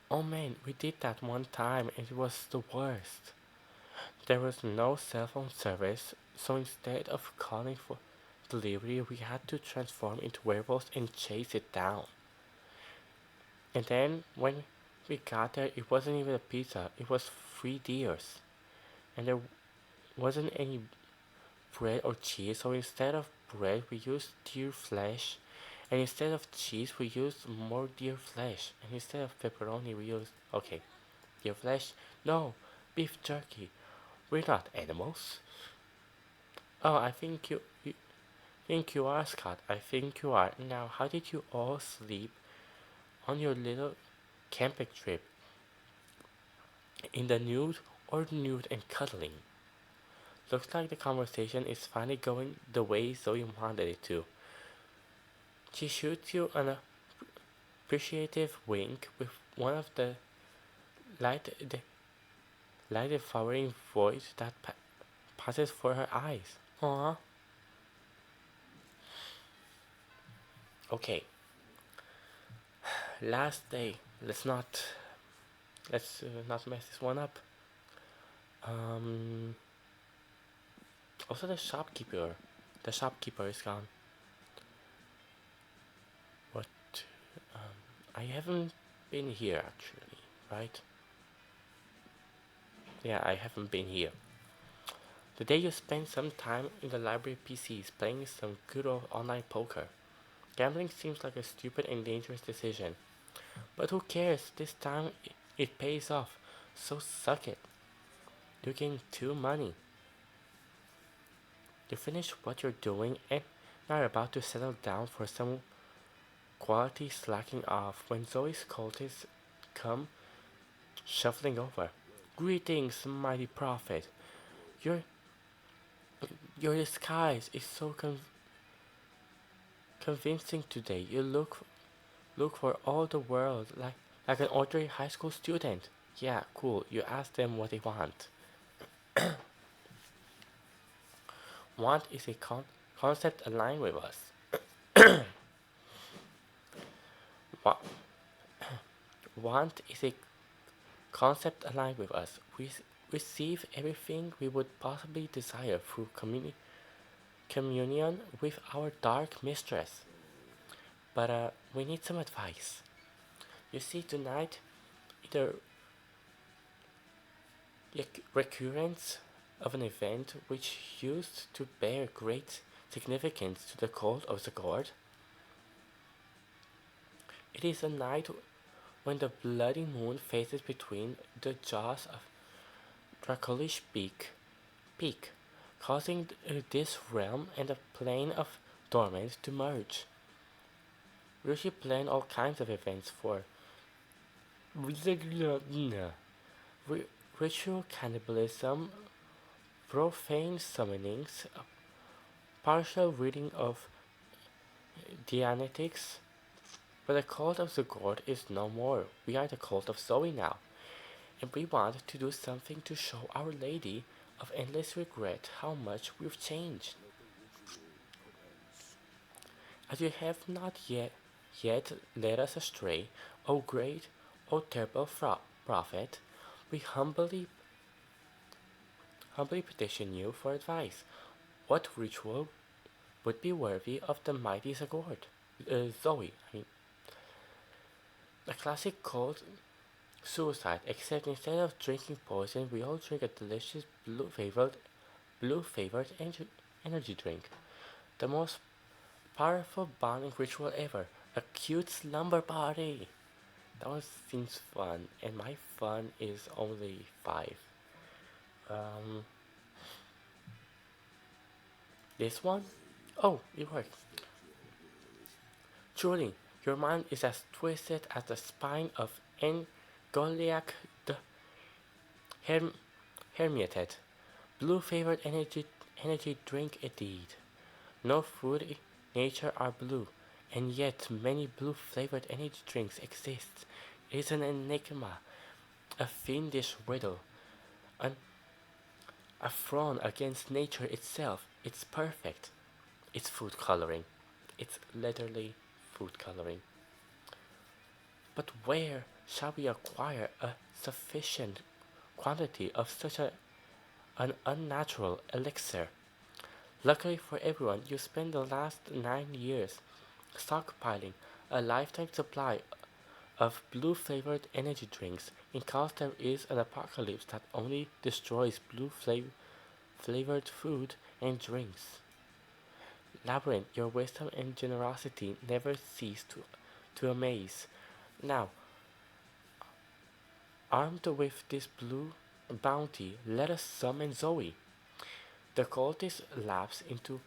[SPEAKER 1] Oh man, we did that one time and it was the worst. There was no cell phone service, so instead of calling for delivery, we had to transform into werewolves and chase it down. And then when we got there, it wasn't even a pizza, it was three deers. And there wasn't any bread or cheese, so instead of bread, we used deer flesh. And instead of cheese, we used more deer flesh. And instead of pepperoni, we used, okay, deer flesh? No, beef jerky. We're not animals. Oh, I think you are, Scott. I think you are. Now, how did you all sleep on your little camping trip? In the nude or nude and cuddling? Looks like the conversation is finally going the way Zoe wanted it to. She shoots you an appreciative wink with one of the light devouring voids that passes for her eyes. Aww. Okay, last day. Let's not mess this one up. Um. Also, the shopkeeper is gone. What? I haven't been here actually, right? Yeah, I haven't been here. The day you spend some time in the library PCs playing some good old online poker. Gambling seems like a stupid and dangerous decision. But who cares? This time it pays off. So suck it. You gain 2 money. You finish what you're doing and now you're about to settle down for some quality slacking off when Zoe's cultists come shuffling over. Greetings, mighty prophet. Your your disguise is so convincing today. You look for all the world like an ordinary high school student. Yeah, cool. You ask them what they want. Want is a concept aligned with us. Wa- Want is a concept aligned with us. We receive everything we would possibly desire through communion with our dark mistress. But we need some advice. You see, tonight, the recurrence of an event which used to bear great significance to the cult of the god. It is a night when the bloody moon faces between the jaws of Dracolish peak, causing this realm and the plane of torment to merge. Rishi planned all kinds of events for ritual cannibalism, profane summonings, partial reading of Dianetics, but the cult of the god is no more. We are the cult of Zoe now, and we want to do something to show Our Lady of Endless Regret how much we've changed. As you have not yet led us astray, O great, O terrible prophet, we humbly petition you for advice. What ritual would be worthy of the mighty Zagord? Zoe, I mean, A classic cold suicide, except instead of drinking poison, we all drink a delicious blue flavored energy drink. The most powerful bonding ritual ever. A cute slumber party. That one seems fun, and my fun is only 5. Um, this one? Oh, it works. Truly, your mind is as twisted as the spine of Goliath the Herm- Hermioted. Blue flavored energy drink indeed. No food in nature are blue, and yet many blue flavored energy drinks exist. It is an enigma, a fiendish riddle, an affront against nature itself. It's perfect. It's food coloring. It's literally food coloring. But where shall we acquire a sufficient quantity of such an unnatural elixir? Luckily for everyone, you spent the last 9 years stockpiling a lifetime supply of blue flavored energy drinks in case there is an apocalypse that only destroys flavored food and drinks. Labyrinth, your wisdom and generosity never cease to amaze. Now, armed with this blue bounty, let us summon Zoe. The cultist lapse into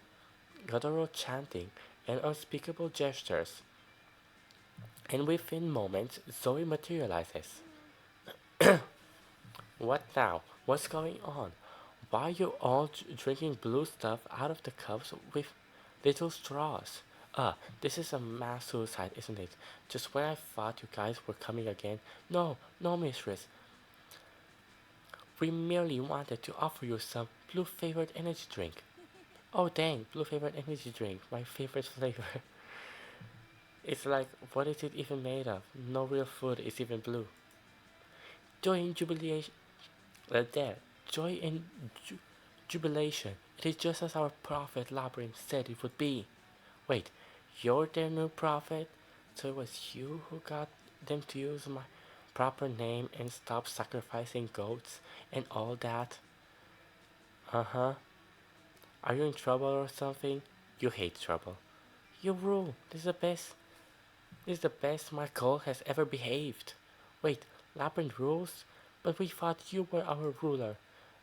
[SPEAKER 1] guttural chanting and unspeakable gestures, and within moments, Zoe materializes. What now? What's going on? Why are you all drinking blue stuff out of the cups with little straws? This is a mass suicide, isn't it? Just when I thought you guys were coming again. No, no, mistress. We merely wanted to offer you some blue flavored energy drink. Oh dang, blue flavored energy drink, my favorite flavor. It's like, what is it even made of? No real food is even blue. Joy and jubilation. There, joy and jubilation. It is just as our prophet Labyrinth said it would be. Wait, you're their new prophet? So it was you who got them to use my proper name and stop sacrificing goats and all that? Uh huh. Are you in trouble or something? You hate trouble. You rule. This is the best. This is the best my cult has ever behaved. Wait, Labyrinth rules? But we thought you were our ruler.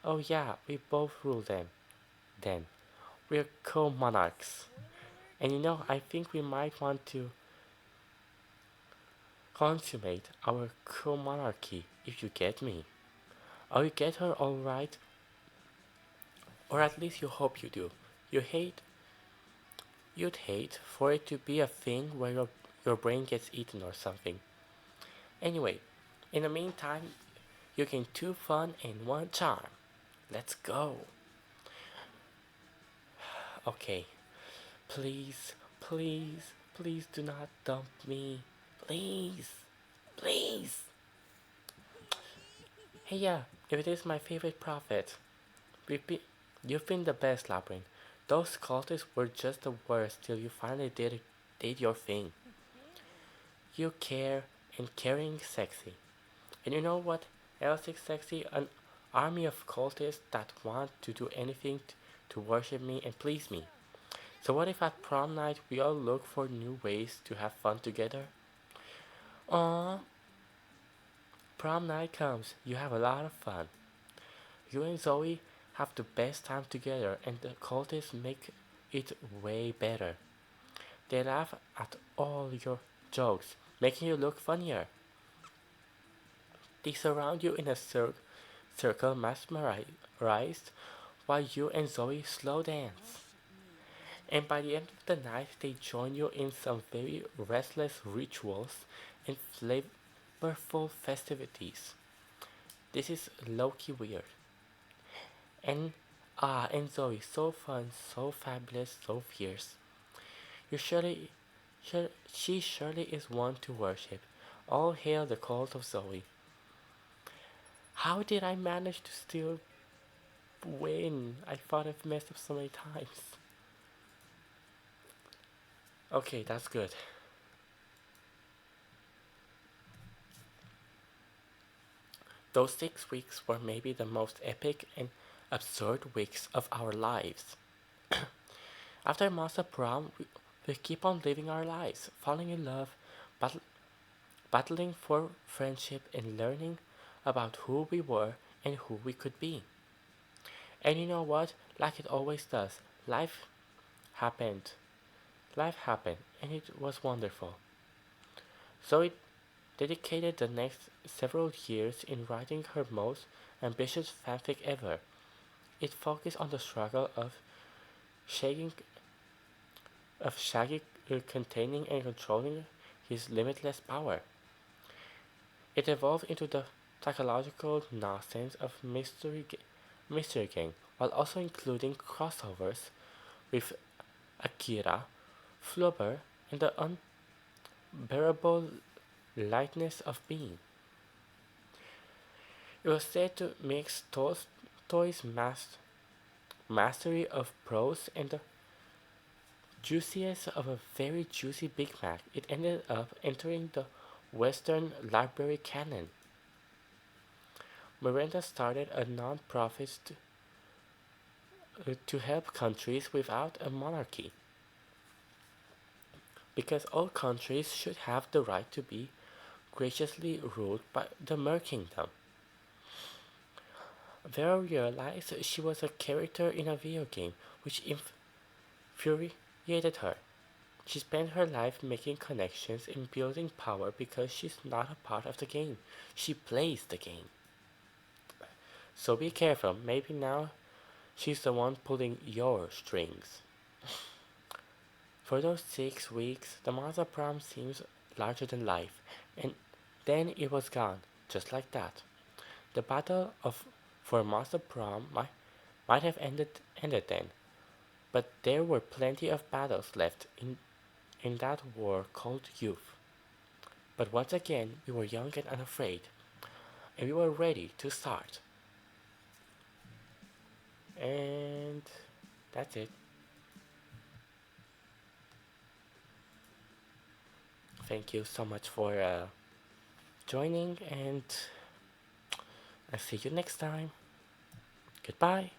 [SPEAKER 1] Oh yeah, we both rule them. Then. We're co-monarchs. And you know, I think we might want to consummate our co-monarchy, if you get me. Oh, you get her alright? Or at least you hope you do. You hate, you'd hate for it to be a thing where your brain gets eaten or something. Anyway, in the meantime, you can two fun and one charm. Let's go. Okay, please, please, please do not dump me. Please, please. Hey, yeah, if it is my favorite prophet, you've been the best, Labyrinth. Those cultists were just the worst till you finally did your thing. You care and caring sexy. And you know what else is sexy? An army of cultists that want to do anything to worship me and please me. So what if at prom night we all look for new ways to have fun together? Aww, prom night comes, you have a lot of fun. You and Zoe have the best time together and the cultists make it way better. They laugh at all your jokes, making you look funnier. They surround you in a circle mesmerized while you and Zoe slow dance. And by the end of the night, they join you in some very restless rituals and flavorful festivities. This is low-key weird. And and Zoe, so fun, so fabulous, so fierce. You she surely is one to worship. All hail the cult of Zoe. How did I manage to still win? I thought I've messed up so many times. Okay, that's good. Those 6 weeks were maybe the most epic and absurd weeks of our lives. After Master Prom, we keep on living our lives, falling in love, battle, battling for friendship, and learning about who we were and who we could be. And you know what? Like it always does, happened. Life happened, and it was wonderful. So it dedicated the next several years in writing her most ambitious fanfic ever. It focused on the struggle shaking, of Shaggy containing and controlling his limitless power. It evolved into the psychological nonsense of Mystery Gang, while also including crossovers with Akira, Flubber, and the unbearable lightness of being. It was said to mix Tolstoy's mastery of prose and the juiciest of a very juicy Big Mac. It ended up entering the Western Library canon. Miranda started a non-profit to help countries without a monarchy, because all countries should have the right to be graciously ruled by the Mer Kingdom. Vera realized she was a character in a video game, which infuriated her. She spent her life making connections and building power because she's not a part of the game. She plays the game. So be careful, maybe now she's the one pulling your strings. For those 6 weeks, the Mazda prom seems larger than life, and then it was gone, just like that. The battle of for Mazda prom might have ended then, but there were plenty of battles left in that war called youth. But once again, we were young and unafraid, and we were ready to start. And that's it. Thank you so much for joining, and I'll see you next time. Goodbye.